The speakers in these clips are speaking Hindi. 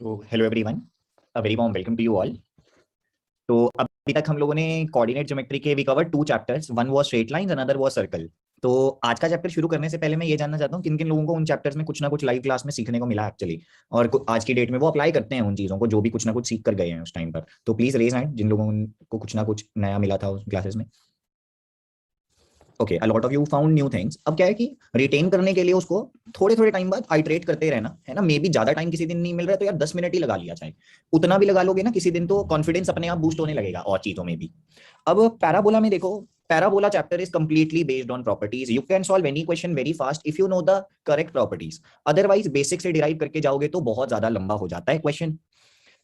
तो hello everyone, a very warm welcome to you all. तो अभी तक हम लोगों ने कोऑर्डिनेट ज्योमेट्री के we cover two chapters, one was straight lines, another was circle. तो आज का चैप्टर शुरू करने से पहले मैं ये जानना चाहता हूँ किन किन लोगों को उन चैप्टर्स में कुछ ना कुछ लाइव क्लास में सीखने को मिला एक्चुअली, और आज की डेट में वो अप्लाई करते हैं उन चीज़ों को जो भी कुछ ना कुछ सीख कर गए हैं उस टाइम पर। तो प्लीज रेज हैंड जिन लोगों को कुछ ना कुछ नया मिला था उस क्लासेस में। Okay, a lot of you found new things. अब क्या है कि रिटेन करने के लिए उसको थोड़े थोड़े टाइम बाद आइट्रेट करते रहना है ना। मे बी ज्यादा टाइम किसी दिन नहीं मिल रहा है तो यार 10 मिनट ही लगा लिया जाए, उतना भी लगा लोगे ना किसी दिन तो कॉन्फिडेंस अपने आप बूस्ट होने लगेगा और चीजों में भी। अब पैराबोला में देखो, parabola chapter is completely based on properties. You can solve any question very fast if you know the correct properties. Otherwise basic से डिराइव करके जाओगे तो बहुत ज्यादा लंबा हो जाता है क्वेश्चन।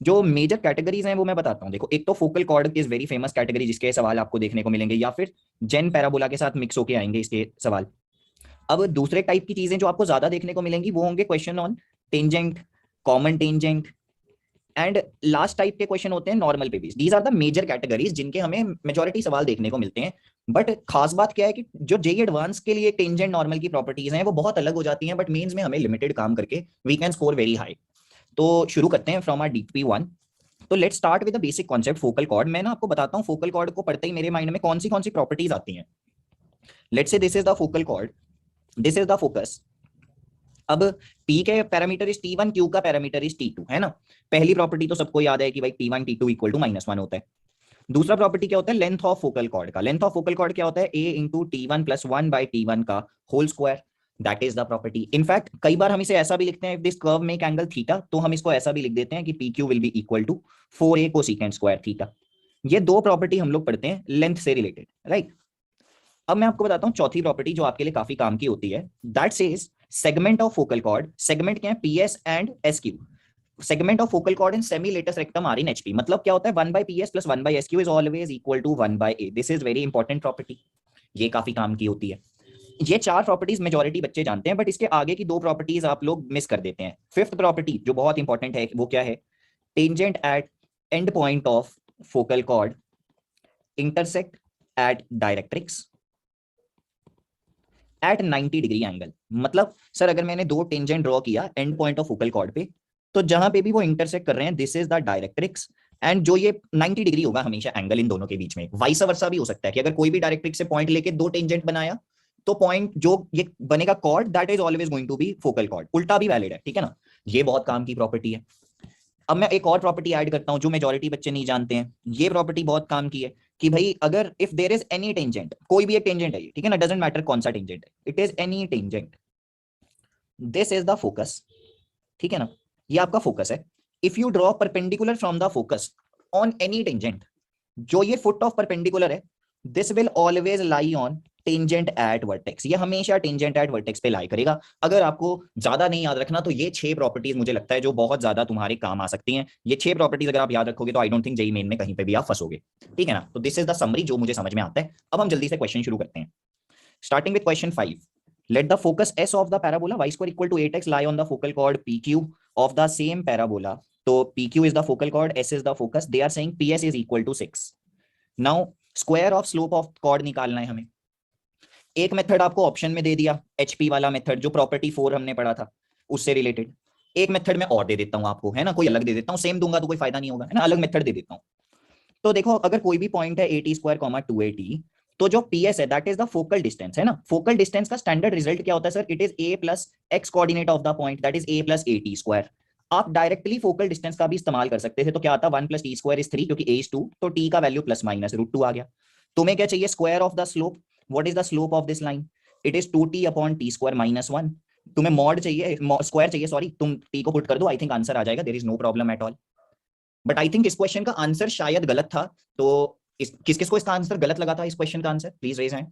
जो मेजर कैटेगरीज हैं वो मैं बताता हूँ। देखो, एक तो focal cord is very famous category जिसके सवाल आपको देखने को मिलेंगे, या फिर जेन पैराबोला के साथ मिक्स होके आएंगे इसके सवाल। अब दूसरे टाइप की चीजें जो आपको ज्यादा देखने को मिलेंगी वो होंगे question on tangent, common tangent, and last type के क्वेश्चन होते हैं नॉर्मल पे based. These are the major categories जिनके हमें मेजोरिटी सवाल देखने को मिलते हैं। बट खास बात क्या है कि जो जेई एडवांस के लिए टेंजेंट नॉर्मल की प्रॉपर्टीज हैं वो बहुत अलग हो जाती हैं, बट मेंस में हमें लिमिटेड काम करके we can score very high. तो शुरू करते हैं फ्रॉम आर DP1। तो let's start with the basic concept focal chord. मैं ना आपको बताता हूँ फोकल कॉर्ड को पढ़ते ही मेरे माइंड में कौन सी प्रॉपर्टीज आती हैं। Let's say this is the focal cord, this is the focus. अब P के पैरामीटर इज T1, Q का पैरामीटर इज T2, है ना। पहली प्रॉपर्टी तो सबको याद है कि भाई T1 T2 इक्वल टू -1 होता है। दूसरा प्रॉपर्टी क्या होता है, लेंथ ऑफ फोकल कॉर्ड का। लेंथ ऑफ फोकल कॉर्ड क्या होता है, A into T1 plus 1 by T1 का whole square. That is the property. In fact कई बार हम इसे ऐसा भी लिखते हैं, if this curve make angle theta, तो हम इसको ऐसा भी लिख देते हैं कि PQ will be equal to 4A cosecant square theta. ये दो प्रॉपर्टी हम लोग पढ़ते हैं लेंथ से रिलेटेड, राइट। अब मैं आपको बताता हूँ चौथी प्रॉपर्टी जो आपके लिए काफी काम की होती है। That says segment of focal chord. Segment क्या है, PS एंड SQ। Segment of focal chord in semi latus rectum are in HP। मतलब क्या होता है, 1/PS plus 1/SQ is always equal to 1/A। This is very important property, ये काफी काम की होती है। ये चार प्रॉपर्टीज मेजॉरिटी बच्चे जानते हैं, बट इसके आगे की दो प्रॉपर्टीज आप लोग मिस कर देते हैं। फिफ्थ प्रॉपर्टी जो बहुत इंपॉर्टेंट है वो क्या है, tangent at end point of focal chord intersect at directrix at 90 degree angle. मतलब सर अगर मैंने दो टेंजेंट ड्रॉ किया end point of focal chord पे, तो जहां पे भी वो इंटरसेक्ट कर रहे हैं this is the directrix. And जो ये 90 डिग्री होगा हमेशा एंगल इन दोनों के बीच में। वाइस वर्सा भी हो सकता है कि अगर कोई भी डायरेक्ट्रिक्स से पॉइंट लेके दो टेंजेंट बनाया तो पॉइंट जो ये बनेगा chord that is always going to be focal chord. उल्टा भी वैलिड है, ठीक है ना। ये बहुत काम की प्रॉपर्टी है। अब मैं एक और प्रॉपर्टी ऐड करता हूं जो मेजॉरिटी बच्चे नहीं जानते हैं। ये प्रॉपर्टी बहुत काम की है कि भाई अगर if there is any tangent, कोई भी एक टेंजेंट है ये, ठीक है ना, डजंट मैटर कौन सा टेंजेंट है, it is any tangent, this is the focus, ठीक है ना। ये आपका फोकस है। If you draw perpendicular from the focus on any tangent, जो ये फुट ऑफ परपेंडिकुलर है, this will always lie on tangent at vertex. ये हमेशा टेंजेंट एट वर्टेक्स पे लाई करेगा। अगर आपको ज्यादा नहीं याद रखना तो ये 6 प्रॉपर्टीज मुझे लगता है जो बहुत ज्यादा तुम्हारे काम आ सकती हैं। ये 6 प्रॉपर्टीज अगर आप याद रखोगे तो I don't think JEE main में कहीं पे भी आप फंसोगे, ठीक है ना। तो दिस इज द समरी जो मुझे समझ में आता है। अब हम जल्दी से क्वेश्चन शुरू करते हैं, starting with question 5। Let the focus S of the parabola y square equal to 8x lie on the focal chord PQ of the same parabola. तो PQ is the focal chord, S is the focus. They are saying PS is equal to 6. Now square of slope of chord निकालना है हमें। एक मेथड आपको ऑप्शन में दे दिया, HP वाला मेथड जो प्रॉपर्टी 4 हमने पढ़ा था उससे रिलेटेड। एक मेथड में और दे देता हूं आपको, है ना, कोई अलग दे देता हूं। सेम दूंगा तो कोई फायदा नहीं होगा, है ना, अलग मेथड दे देता हूं। तो देखो अगर कोई भी पॉइंट है AT स्क्वायर 2AT, तो जो PS है that is the focal distance, है ना। फोकल डिस्टेंस का स्टैंडर्ड रिजल्ट क्या होता है sir, it is A plus x coordinate of the point that is A plus AT square. आप डायरेक्टली फोकल डिस्टेंस का भी इस्तेमाल कर सकते थे, तो क्या आता 1 प्लस टी स्क्वायर इज 3, क्योंकि A इज 2 तो T का वैल्यू प्लस माइनस √2 आ गया। तुम्हें क्या चाहिए, square of the slope. What is the slope of this line, it is 2T upon T square minus 1। तुम्हें मॉड चाहिए, स्क्वायर चाहिए, सॉरी, तुम T को पुट कर दो, आई थिंक आंसर आ जाएगा, there is no problem at all. But I think इस क्वेश्चन का आंसर शायद गलत था। तो किस किस को इसका आंसर गलत लगा था, इस क्वेश्चन का आंसर प्लीज रेज हैंड,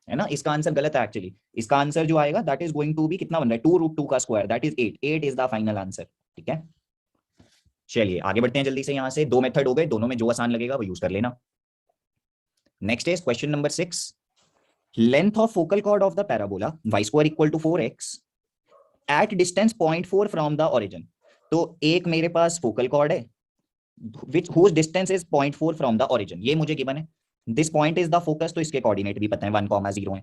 है ना। इसका आंसर गलत है एक्चुअली। इसका आंसर जो आएगा that is going to be कितना बन रहा है, 2√2 का square that is 8। 8 is the final answer, ठीक है। चलिए आगे बढ़ते हैं जल्दी से। यहां से दो मेथड हो गए, दोनों में जो आसान लगेगा वो यूज कर लेना। Next is question number 6। Length of focal chord of the parabola y square equal to 4x at distance 0.4 from the origin. तो एक मेरे पास फोकल कॉर्ड है which whose distance is 0.4 from the origin, ये मुझे गिवन है। This point is the focus, तो इसके कोऑर्डिनेट भी पता है 1, 0 है।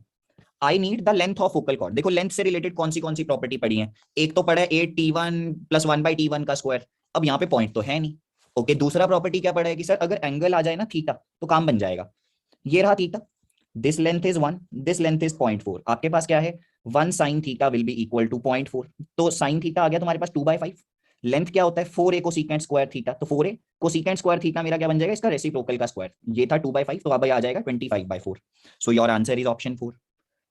I need the length of focal cord. देखो लेंथ से रिलेटेड कौन सी प्रॉपर्टी पड़ी है, एक तो पड़ा है 8t1 + 1/t1 का स्क्वायर, अब यहाँ पे पॉइंट तो है नहीं। ओके, दूसरा प्रॉपर्टी क्या पड़ा है कि सर अगर एंगल आ जाए ना थीटा तो काम बन जाएगा। ये रहा theta, this length is 1, this length is 0.4, आपके पास क्या है 1 sin theta will be equal to 0.4, तो sin थीटा आ गया तुम्हारे पास 2/5। लेंथ क्या होता है 4a कोसेकेंट स्क्वायर थीटा, तो 4a कोसेकेंट स्क्वायर थीटा मेरा क्या बन जाएगा, इसका रेसिप्रोकल का स्क्वायर, ये था 2/5, तो अब आ जाएगा 25/4। So your answer is option 4।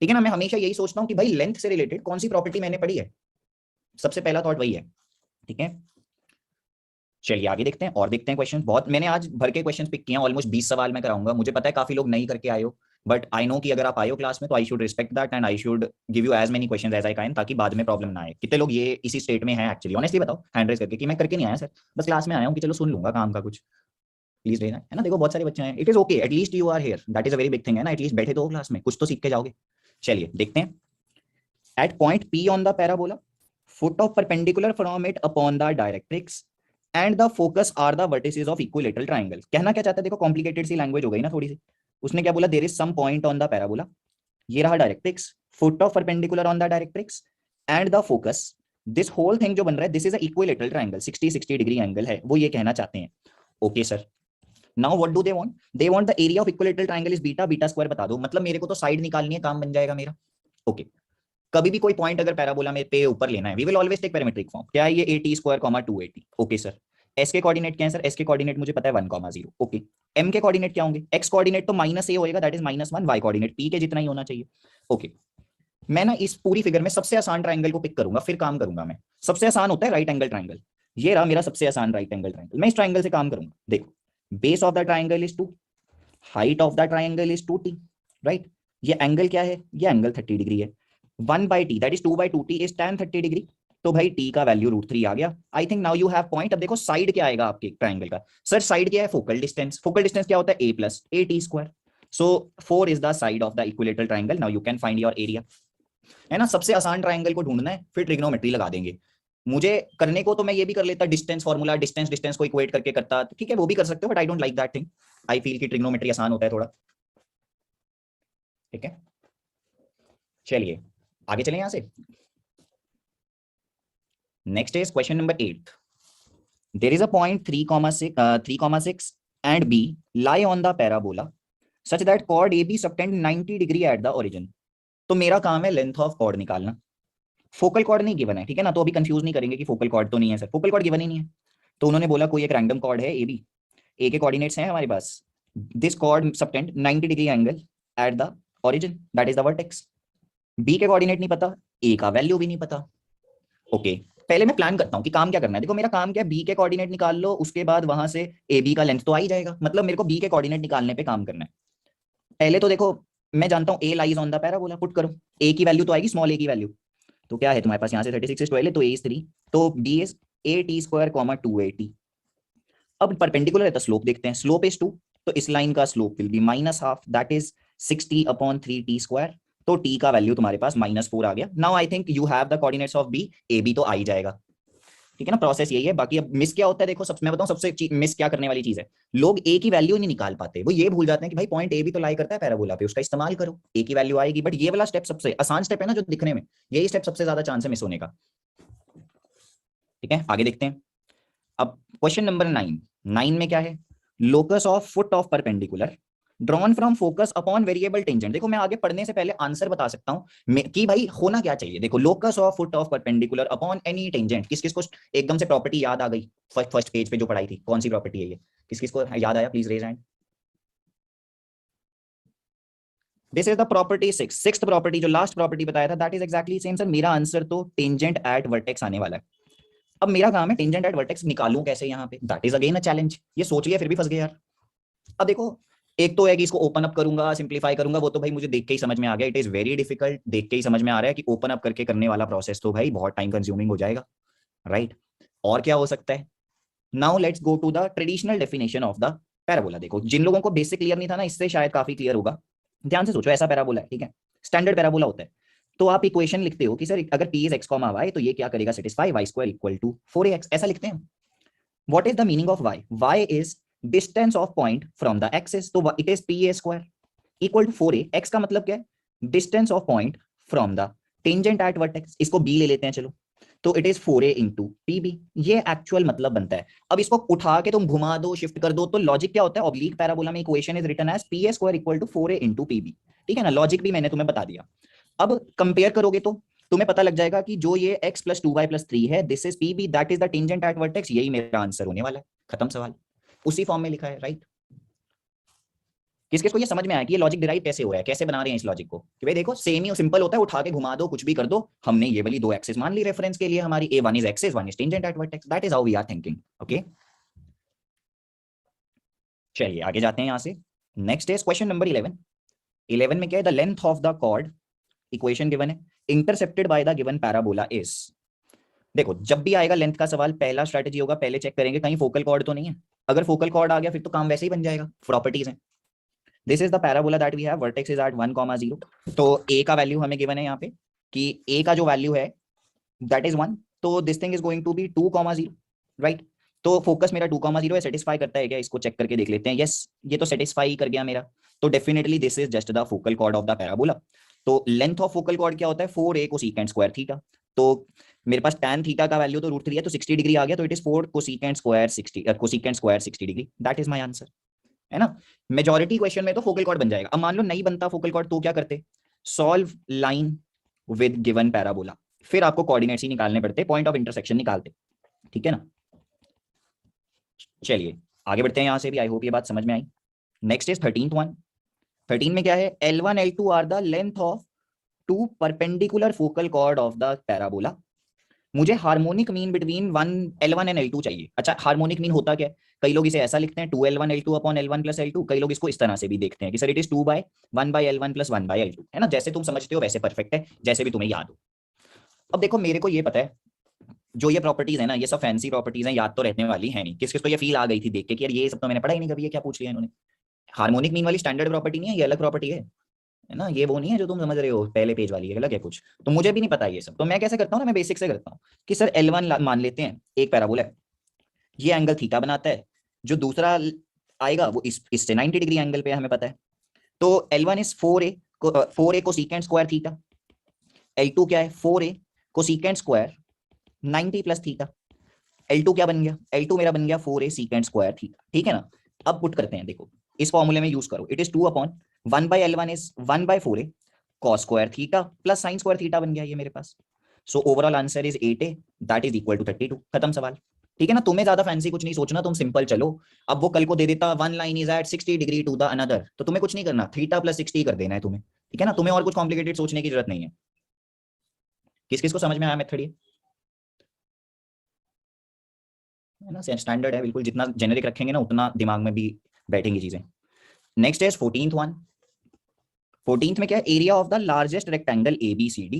ठीक है ना, मैं हमेशा यही सोचता हूँ कि भाई लेंथ से रिलेटेड कौन सी प्रॉपर्टी मैंने पढ़ी है, सबसे पहला थॉट वही है। ठीक है, चलिए आगे देखते हैं और देखते हैं क्वेश्चन। बहुत मैंने आज भर के क्वेश्चन पिक किए हैं, ऑलमोस्ट 20 सवाल मैं कराऊंगा। मुझे पता है काफी लोग नहीं करके आए हो, बट आई नो कि अगर आप आए हो क्लास में तो I should respect that and I should give you as many questions as I can, ताकि बाद में प्रॉब्लम ना आए। कितने लोग ये इसी स्टेट में हैं एक्चुअली, ऑनेस्टली बताओ हैंड रेज करके कि मैं करके नहीं आया सर, बस क्लास में आया हूँ कि चलो सुन लूंगा काम का कुछ, प्लीज रहना है ना। देखो बहुत सारे बच्चे हैं, it is okay, at least you are here, that is a very big thing है ना, एटलीस्ट बैठे तो क्लास में, कुछ तो सीख के जाओगे। चलिए देखते हैं। At point P on the parabola, foot of perpendicular from it upon the directrix and the focus are the vertices of equilateral triangle। कहना क्या चाहता है, देखो कॉम्प्लिकेटेड सी लैंग्वेज हो गई ना थोड़ी सी। उसने क्या बोला, there is some point on the parabola, ये रहा directrix, foot of perpendicular on the directrix and the focus, this whole thing जो बन रहा है this is a equilateral triangle, 60 degree angle है, वो ये कहना चाहते हैं। Okay sir, now what do they want, they want the area of equilateral triangle is beta, beta square बता दो, मतलब मेरे को तो साइड निकालनी है, काम बन जाएगा मेरा। ओके, कभी भी कोई पॉइंट अगर पैराबोला में पे ऊपर लेना है, we will always take parametric form. क्या है ये, at² 280। ओके सर, एस के कोऑर्डिनेट क्या है सर, एस के कोऑर्डिनेट मुझे पता है 1,0। ओके, एम के कोऑर्डिनेट क्या होंगे, एक्स कोऑर्डिनेट तो -a होएगा, that is -1, y coordinate P के जितना ही होना चाहिए। ओके, मैं ना इस पूरी फिगर में सबसे आसान ट्राइंगल को पिक करूंगा, फिर काम करूंगा मैं। सबसे आसान होता है राइट एंगल ट्राइंगल, ये रहा मेरा सबसे आसान राइट एंगल ट्राइंगल, मैं इस ट्राइंगल से काम करूंगा। देखो, base of the triangle is 2, height of the triangle is 2t, right. ये एंगल क्या है, ये एंगल 30 डिग्री है। 1/t that is 2/2t is tan 30 degree, तो भाई t का वैल्यू √3 आ गया। I think now you have point. अब देखो साइड क्या आएगा आपके ट्राइंगल का, सर साइड क्या है, फोकल डिस्टेंस। फोकल डिस्टेंस क्या होता है, a + at²। So 4 is the side of the equilateral triangle. Now you can find your area, है ना। सबसे आसान ट्राइंगल को ढूंढना है, फिर ट्रिग्नोमेट्री लगा देंगे। मुझे करने को तो मैं ये भी कर लेता डिस्टेंस फार्मूला, डिस्टेंस डिस्टेंस को इक्वेट करके करता, ठीक है वो भी कर सकते हो, but I don't like that thing. I feel कि ट्रिग्नोमेट्री आसान होता है थोड़ा। ठीक है, चलिए आगे चलें यहां से। Next is question number 8। There is a point 3,6 and B lie on the parabola such that chord AB subtend 90 degree at the origin। तो मेरा काम है लेंथ ऑफ कॉर्ड निकालना। फोकल कॉर्ड नहीं गिवन है, ठीक है ना, तो अभी कंफ्यूज नहीं करेंगे कि फोकल कॉर्ड तो नहीं है सर, फोकल कॉर्ड गिवन ही नहीं है। तो उन्होंने बोला कोई एक रैंडम कॉर्ड है AB, ए के कोऑर्डिनेट्स हैं हमारे पास, this chord subtend 90 degree angle at the origin that is the vertex. B के कोऑर्डिनेट नहीं पता, ए का वैल्यू भी नहीं पता। ओके, पहले मैं प्लान करता हूँ कि काम क्या करना है। देखो मेरा काम क्या है, बी के कोऑर्डिनेट निकाल लो, उसके बाद वहां से ए बी का लेंथ तो आ ही जाएगा, मतलब मेरे को बी के कोऑर्डिनेट निकालने पे काम करना है। पहले तो देखो मैं जानता हूँ A lies on the parabola, put करो, ए की वैल्यू तो आएगी, स्मॉल ए की वैल्यू तो क्या है तुम्हारे पास, यहाँ से 36 इज 12 तो ए इज 3, तो बी इज at² 280। अब परपेंडिकुलर है तो स्लोप देखते हैं, स्लोप इज 2, तो इस लाइन का slope will be -½ that is 60/3t²। तो t का वैल्यू तुम्हारे पास -4 आ गया। Now I think you have the coordinates of b, A B तो आ ही जाएगा। ठीक है ना, प्रोसेस यही है। बाकी अब मिस क्या होता है, देखो सबसे मैं बताऊं सबसे मिस क्या करने वाली चीज है, लोग ए की वैल्यू नहीं निकाल पाते, वो ये भूल जाते हैं कि भाई पॉइंट ए भी तो लाई करता है पैराबोला पे, उसका इस्तेमाल करो, ए की वैल्यू आएगी। बट ये वाला स्टेप सबसे आसान स्टेप है ना जो दिखने में, यही स्टेप सबसे ज्यादा चांस है मिस होने का। ठीक है, आगे देखते हैं। अब क्वेश्चन नंबर 9 में क्या है, locus of foot of perpendicular drawn from focus upon variable tangent. देखो मैं आगे पढ़ने से पहले आंसर बता सकता हूं कि भाई होना क्या चाहिए। देखो locus of foot of perpendicular upon any tangent, किस किस को एकदम से प्रॉपर्टी याद आ गई, फर्स्ट पेज पे जो पढ़ाई थी, कौन सी प्रॉपर्टी है ये, किस किस को याद आया, please raise hand. This is the property 6, sixth property जो लास्ट प्रॉपर्टी बताया था, that is exactly same sir. मेरा आंसर तो टेंजेंट एट वर्टेक्स आने वाला है। अब मेरा काम है टेंजेंट एट वर्टेक्स निकालूं कैसे यहाँ पे, that is again a challenge. ये सोच लिया फिर भी फंस गया यार। अब देखो एक तो है कि इसको ओपन अप करूंगा, सिंप्लीफाई करूंगा, वो तो भाई मुझे देख के ही समझ में आ गया, इट इज वेरी डिफिकल्ट। देख के ही समझ में आ रहा है कि ओपन अप करके करने वाला प्रोसेस तो भाई बहुत टाइम कंज्यूमिंग हो जाएगा, राइट। और क्या हो सकता है, now let's go to the traditional definition of the parabola. देखो जिन लोगों को बेसिक क्लियर नहीं था ना, इससे शायद काफी क्लियर होगा। ध्यान से सोचो, ऐसा पैराबोला है, ठीक है, स्टैंडर्ड पैराबोला होता है। तो आप इक्वेशन लिखते हो कि सर अगर p इज x, y तो ये क्या करेगा, सेटिस्फाई y² = 4ax, ऐसा लिखते हैं। What is the meaning of y, y is distance of point from the axis, तो it is pa² = 4a। x का मतलब क्या है, distance of point from the tangent at vertex, इसको बी ले लेते हैं चलो, तो it is 4a into PB, ये एक्चुअल मतलब बनता है। अब इसको उठा के तुम घुमा दो, शिफ्ट कर दो, तो लॉजिक क्या होता है, ऑब्लिक पैराबोला में equation is written as P A square equal to 4a into PB, ठीक है ना, लॉजिक भी मैंने तुम्हें बता दिया। अब कंपेयर करोगे तो तुम्हें पता लग जाएगा कि जो ये x प्लस 2y प्लस 3 है, this is PB, that is the tangent at vertex, यही मेरा आंसर होने वाला है, खत्म सवाल, उसी फॉर्म में लिखा है, राइट। किस किस को ये समझ में आया कि ये लॉजिक डिराइव कैसे हो रहा है, कैसे बना रहे हैं इस लॉजिक को, कि भाई देखो सेम ही सिंपल होता है, उठा के घुमा दो, कुछ भी कर दो, हमने ये वाली दो एक्सिस मान ली रेफरेंस के लिए हमारी, a one is axis, one is tangent at vertex, that is how we are thinking, okay. चलिए आगे जाते हैं यहाँ से, नेक्स्ट इज क्वेश्चन नंबर 11। 11 में क्या है, the length of the chord, equation given है, intercepted by the given parabola is. देखो जब भी आएगा लेंथ का सवाल, पहला स्ट्रेटेजी होगा, पहले चेक करेंगे कहीं फोकल कॉर्ड तो नहीं है, अगर फोकल कॉर्ड आ गया फिर तो काम वैसे ही बन जाएगा, प्रॉपर्टीज है। This is the parabola that we have, vertex is at 1,0, तो a का वैल्यू हमें गिवन है यहाँ पे कि a का जो वैल्यू है दैट इज 1, तो this thing is going to be 2,0, right. तो फोकस मेरा 2,0 है, सेटिस्फाई करता है क्या, इसको चेक करके देख लेते हैं, यस ये तो सेटिस्फाई कर गया मेरा, तो definitely this is just the focal chord of the parabola. तो लेंथ ऑफ फोकल कॉर्ड क्या होता है, 4a कोसेकेंट स्क्वायर थीटा, तो मेरे पास tan थीटा का वैल्यू तो √3 है, तो 60 डिग्री आ गया, तो it is 4 cosecant square 60 degree, that is my answer, है ना। मेजॉरिटी क्वेश्चन में तो फोकल कॉर्ड बन जाएगा। अब मान लो नहीं बनता फोकल कॉर्ड, तो क्या करते, solve line with given parabola, फिर आपको कोऑर्डिनेट्स ही निकालने पड़ते, पॉइंट ऑफ इंटरसेक्शन निकालते, ठीक है ना। चलिए आगे बढ़ते हैं यहाँ से भी, आई होप ये बात समझ में आई। Next is 13th one. 13 में क्या है, L1 L2 are the length of two perpendicular focal chord of the parabola, मुझे harmonic mean between L1 and L2 चाहिए। अच्छा हार्मोनिक मीन होता क्या है, कई लोग इसे ऐसा लिखते हैं 2L1 L2 upon L1 plus L2, कई लोग इसको इस तरह से भी देखते हैं कि sir it is 2/1/L1 plus 1/L2, है ना, जैसे तुम समझते हो वैसे परफेक्ट है, जैसे भी तुम्हें याद हो। अब देखो मेरे को ये पता है, जो ये प्रॉपर्टीज है ना, ये सब फैंसी प्रॉपर्टीज हैं, याद तो रहने वाली है नहीं, किस किस को ये फील आ गई थी देख के कि यार ये सब तो मैंने पढ़ा ही नहीं कभी, ये क्या पूछ लिया इन्होंने। हार्मोनिक मीन वाली स्टैंडर्ड प्रॉपर्टी नहीं है, ये अलग प्रॉपर्टी है ना, ये वो नहीं है जो तुम समझ रहे हो पहले पेज वाली, है अलग है कुछ, तो मुझे भी नहीं पता ये सब, तो मैं कैसे करता हूँ ना, मैं बेसिक से करता हूँ कि सर L1 मान लेते हैं एक पैराबोला है, ये एंगल थीटा बनाता है, जो दूसरा आएगा वो इससे 90 डिग्री एंगल पे है, हमें पता है, तो L1 is 4a cosecant square theta, L2 क्या है 4a cosecant square 90 plus theta, L2 क्या बन गया, L2 मेरा बन गया 4a सीकेंट स्क्वायर थीटा, ठीक है ना। अब पुट करते हैं, देखो इस फॉर्मूले में यूज करो, it is 2 upon 1/L1 is 1/4a cos square theta plus sin square theta बन गया ये मेरे पास, so overall answer is 8a that is equal to 32, खत्म सवाल, ठीक है ना। तुम्हें ज्यादा फैंसी कुछ नहीं सोचना, तुम सिंपल चलो। अब वो कल को दे देता one line is at 60 degree to the another, तो तुम्हें कुछ नहीं करना, थीटा प्लस 60 कर देना है तुम्हें, ठीक है ना, तुम्हें और कुछ कॉम्प्लिकेटेड सोचने की जरूरत नहीं है। किस किस को समझ में आया मेथड ये, है ना, स्टैंडर्ड है बिल्कुल, जितना जेनेरिक रखेंगे ना उतना दिमाग में भी बैठेंगी चीजें। नेक्स्ट है 14th वन। 14th में क्या है, area of the largest rectangle ABCD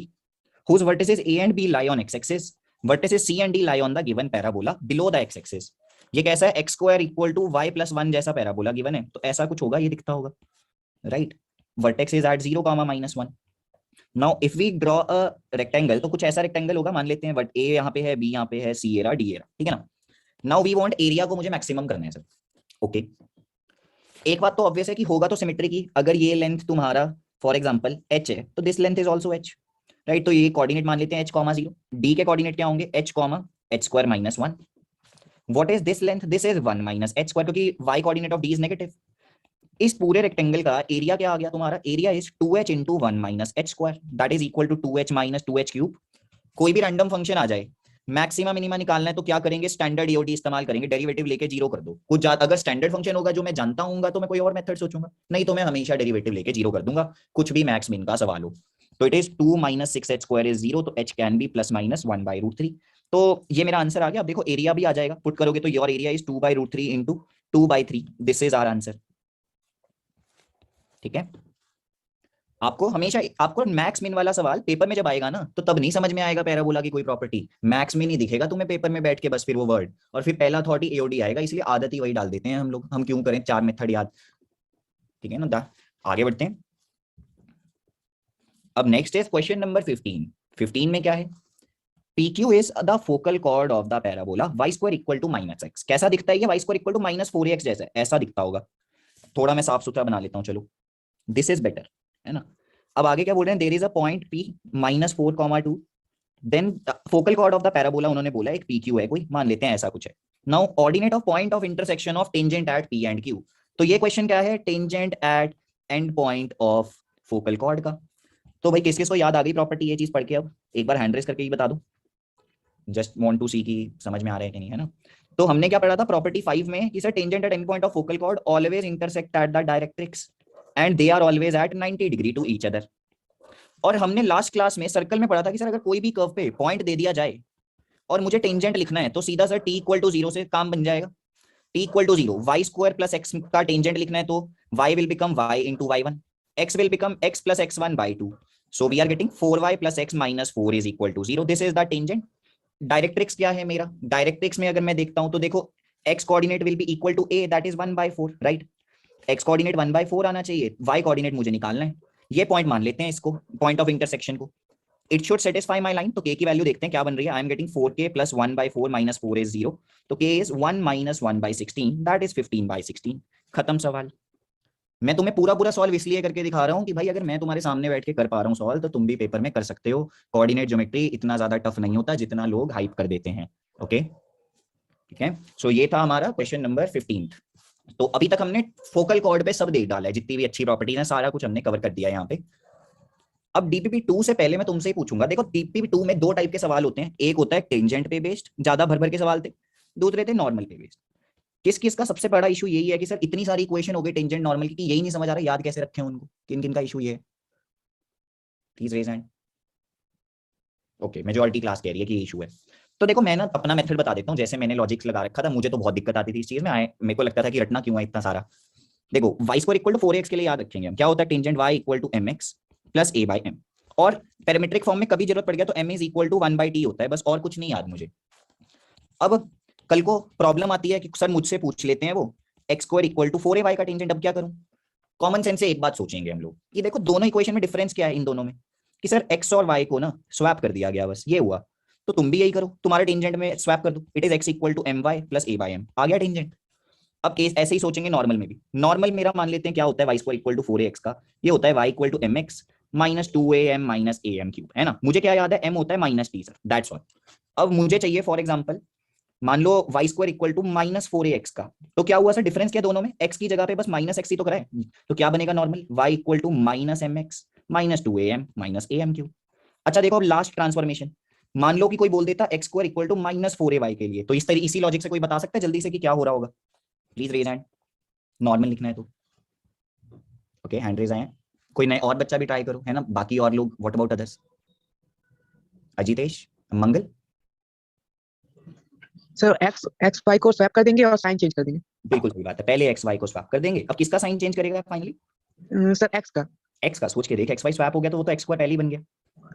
whose vertices A and B lie on x axis, vertices C and D lie on the given parabola below the x axis। ये कैसा है, x square equal to y plus 1 जैसा पैराबोला गिवन है, तो ऐसा कुछ होगा, ये दिखता होगा, right. Vertex is at 0, -1। Now if we draw a rectangle, तो कुछ ऐसा रेक्टेंगल होगा, मान लेते हैं बट ए यहाँ पे है, बी यहाँ पे है, सी ए रहा, डी ए रहा, ठीक है ना। नाउ वी वांट एरिया को मुझे मैक्सिमम करना है सर, ओके। एक बात तो ऑब्वियस है कि होगा तो सिमेट्री की, अगर ये लेंथ तुम्हारा फॉर एग्जांपल h है, तो this length is also h, right. तो ये कोऑर्डिनेट मान लेते हैं h, 0, d के कोऑर्डिनेट क्या होंगे h, h square minus 1। What is this length, this is 1 minus h square, क्योंकि y coordinate of d is negative. इस पूरे रेक्टेंगल का एरिया क्या आ गया तुम्हारा, area is 2h into 1 minus h square, that is equal to 2h minus 2h cube. कोई भी रैंडम फंक्शन आ जाए, मैक्सिमम मिनिमा निकालना है, तो क्या करेंगे, स्टैंडर्ड ईओडी इस्तेमाल करेंगे, डेरिवेटिव लेके जीरो कर दो। कुछ अगर स्टैंडर्ड फंक्शन होगा जो मैं जानता हूँ तो मैं कोई और मेथड सोचूंगा, नहीं तो मैं हमेशा डेरिवेटिव लेके जीरो कर दूंगा, कुछ भी मैक्स मिन का सवाल हो। तो it is 2 minus 6h square is 0, तो h can be plus minus 1/√3। तो ये मेरा आंसर आ गया। अब देखो एरिया भी आ जाएगा, पुट करोगे तो your area is 2/√3 into 2/3, this is our answer, ठीक है। आपको हमेशा, आपको मैक्स मिन वाला सवाल पेपर में जब आएगा ना, तो तब नहीं समझ में आएगा पैराबोला की कोई प्रॉपर्टी, मैक्स मिन ही दिखेगा तुम्हें पेपर में बैठ के बस, फिर वो वर्ड, और फिर पहला थॉट ही एओडी आएगा, इसलिए आदत ही वही डाल देते हैं हम लोग, हम क्यों करें 4 मेथड याद, ठीक है ना। आगे बढ़ते हैं। अब नेक्स्ट इज क्वेश्चन नंबर 15। 15 में क्या है, PQ is the focal chord of the parabola y square equal to -x, कैसा दिखता है ये, y square equal to -4x जैसा, ऐसा दिखता होगा। थोड़ा मैं साफ सुथरा बना लेता हूँ, चलो दिस इज बेटर, है ना। अब आगे क्या बोल रहे हैं, there is a point P -4, 2, then focal chord of the parabola उन्होंने बोला एक PQ है कोई, मान लेते हैं ऐसा कुछ है। Now ordinate of point of intersection of tangent at P and Q। तो ये क्वेश्चन क्या है, tangent at end point of focal cord का। तो भाई किस किस को याद आ गई प्रॉपर्टी ये चीज पढ़ के, अब एक बार हैंड रेस करके ही बता दो, जस्ट वांट टू सी की समझ में आ रहा है कि नहीं, है ना। तो हमने क्या पढ़ा था प्रॉपर्टी 5 में कि sir tangent at any point of focal chord always intersect at the directrix and they are always at 90 degree to each other. और हमने लास्ट क्लास में सर्कल में पढ़ा था कि सर अगर कोई भी कर्व पे पॉइंट दे दिया जाए और मुझे टेंजेंट लिखना है तो सीधा सर t=0 से काम बन जाएगा। t=0, y² + x का टेंजेंट लिखना है तो y will become y * y1, x will become x + x1/2, so we are getting 4y + x - 4 = 0। This is the tangent. Directrix क्या है मेरा, डायरेक्ट्रिक्स में अगर मैं देखता हूं तो देखो x coordinate will be equal to a, that is 1/4, right. x coordinate 1/4 आना चाहिए, y कोऑर्डिनेट मुझे निकालना है। ये पॉइंट मान लेते हैं इसको, पॉइंट ऑफ इंटरसेक्शन को। It should satisfy my line. तो k की वैल्यू देखते हैं क्या बन रही है। आई एम गेटिंग 4k + 1/4 - 4 इज 0, तो k इज 1 - 1/16, दैट इज 15/16। खत्म सवाल। मैं तुम्हें पूरा पूरा सॉल्व इसलिए करके दिखा रहा हूं कि भाई अगर मैं तुम्हारे सामने बैठ के कर पा रहा हूं सॉल्व तो तुम भी पेपर में कर सकते हो। कोऑर्डिनेट ज्योमेट्री इतना ज्यादा टफ नहीं होता जितना लोग हाइप कर देते हैं। ओके, ठीक है। सो ये था हमारा क्वेश्चन नंबर 15। तो अभी तक हमने फोकल कॉर्ड पे सब देख डाला है, जितनी भी अच्छी प्रॉपर्टीज है सारा कुछ हमने कवर कर दिया है यहाँ पे। अब DPP2 से पहले मैं तुमसे ही पूछूंगा, देखो DPP2 में दो टाइप के सवाल होते हैं, एक होता है टेंजेंट पे बेस्ड, ज्यादा भर भर के सवाल थे, दूसरे थे नॉर्मल पे बेस्ड। किस किस का सबसे बड़ा इशू यही है कि सर इतनी सारी इक्वेशन हो गई टेंजेंट नॉर्मल की कि यही नहीं समझ आ रहा याद कैसे रखें उनको, किन किन का इशू ये है, please raise hand. Okay, majority class कह रही है कि ये इशू है। तो देखो मैं ना अपना मेथड बता देता हूँ, जैसे मैंने लॉजिक्स लगा रखा था, मुझे तो बहुत दिक्कत आती थी इस चीज में, मेरे को लगता था कि रटना क्यों है इतना सारा। देखो y² = 4x के लिए याद रखेंगे हम, क्या होता है टेंजेंट y = mx + a/m, और पैरामीट्रिक फॉर्म में कभी जरूरत पड़ गया तो m = 1/t होता है, बस और कुछ नहीं याद मुझे। अब कल को प्रॉब्लम आती है कि सर मुझसे पूछ लेते हैं वो x² = 4ay का टेंजेंट, अब क्या करूं। कॉमन सेंस से एक बात सोचेंगे हम लोग कि देखो दोनों इक्वेशन में डिफरेंस क्या है इन दोनों में, कि सर x और y को ना स्वैप कर दिया गया, बस ये हुआ। तो तुम भी यही करो, तुम्हारे टेंजेंट में स्वैप कर दो, it is x = my + a/m, आ गया टेंजेंट। अब केस ऐसे ही सोचेंगे नॉर्मल में भी। नॉर्मल मेरा मान लेते हैं क्या होता है y² = 4ax का, ये होता है y = mx - 2am - am³, है ना। मुझे क्या याद है, m होता है -t सर, दैट्स ऑल। अब मुझे चाहिए फॉर एग्जांपल, मान लो y² = -4ax का, तो क्या हुआ सर डिफरेंस क्या दोनों में, x की जगह पे बस -x ही तो करा है, तो क्या बनेगा normal y = -mx - 2am - am³। अच्छा देखो अब लास्ट ट्रांसफॉर्मेशन, मान लो कि कोई बोल देता x² = -4ay के लिए, तो इसी लॉजिक से कोई बता सकता है जल्दी से कि क्या हो रहा होगा, प्लीज रेज हैंड। नॉर्मल लिखना है तो ओके, हैंड रेज आए हैं। कोई नए और बच्चा भी ट्राई करो, है ना, बाकी और लोग, what about others, Ajitesh, Mangal. Sir x y को स्वैप कर देंगे और साइन चेंज कर देंगे। बिल्कुल सही बात है, पहले एक्स वाई को स्वैप कर देंगे। अब किसका साइन चेंज करेगा फाइनली, सर एक्स का। एक्स का। सोच के देख, एक्स वाई स्वैप हो गया तो वो तो एक्स² पहले ही बन गया।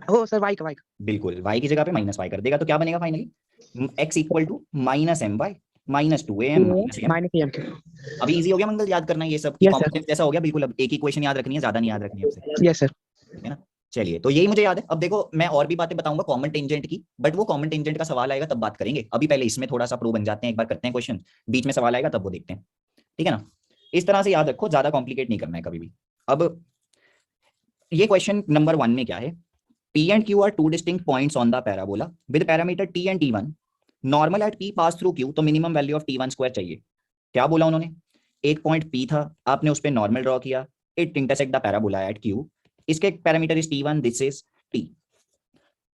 हो सर वाई का। बिल्कुल, y की जगह पे -y कर देगा तो क्या बनेगा finally, x = -my - 2am - am। Minus m के। अभी इजी हो गया मंगल याद करना ये सब, यस कॉमन सर। सेंस जैसा हो गया बिल्कुल। अब एक ही क्वेश्चन याद रखनी है, ज्यादा नहीं याद रखनी है आपसे, यस सर। है ना। चलिए, तो यही मुझे याद है। अब देखो मैं और भी बातें बताऊंगा कॉमन टेंजेंट की, बट वो कॉमन टेंजेंट का सवाल आएगा तब बात करेंगे। अभी पहले इसमें थोड़ा सा प्रो बन जाते हैं, एक बार करते हैं क्वेश्चन, बीच में सवाल आएगा तब वो देखते हैं, ठीक है ना। इस तरह से याद रखो, ज्यादा कॉम्प्लिकेट नहीं करना है कभी भी। अब ये क्वेश्चन नंबर 1 में क्या है, P and Q are two distinct points on the parabola with parameter T and T1. Normal at P pass through Q, तो मिनिमम वैल्यू ऑफ T1² चाहिए। क्या बोला उन्होंने, एक पॉइंट P था, आपने उस पर नॉर्मल ड्रॉ किया, it intersect the parabola at Q, इसके parameter is T1, this is T।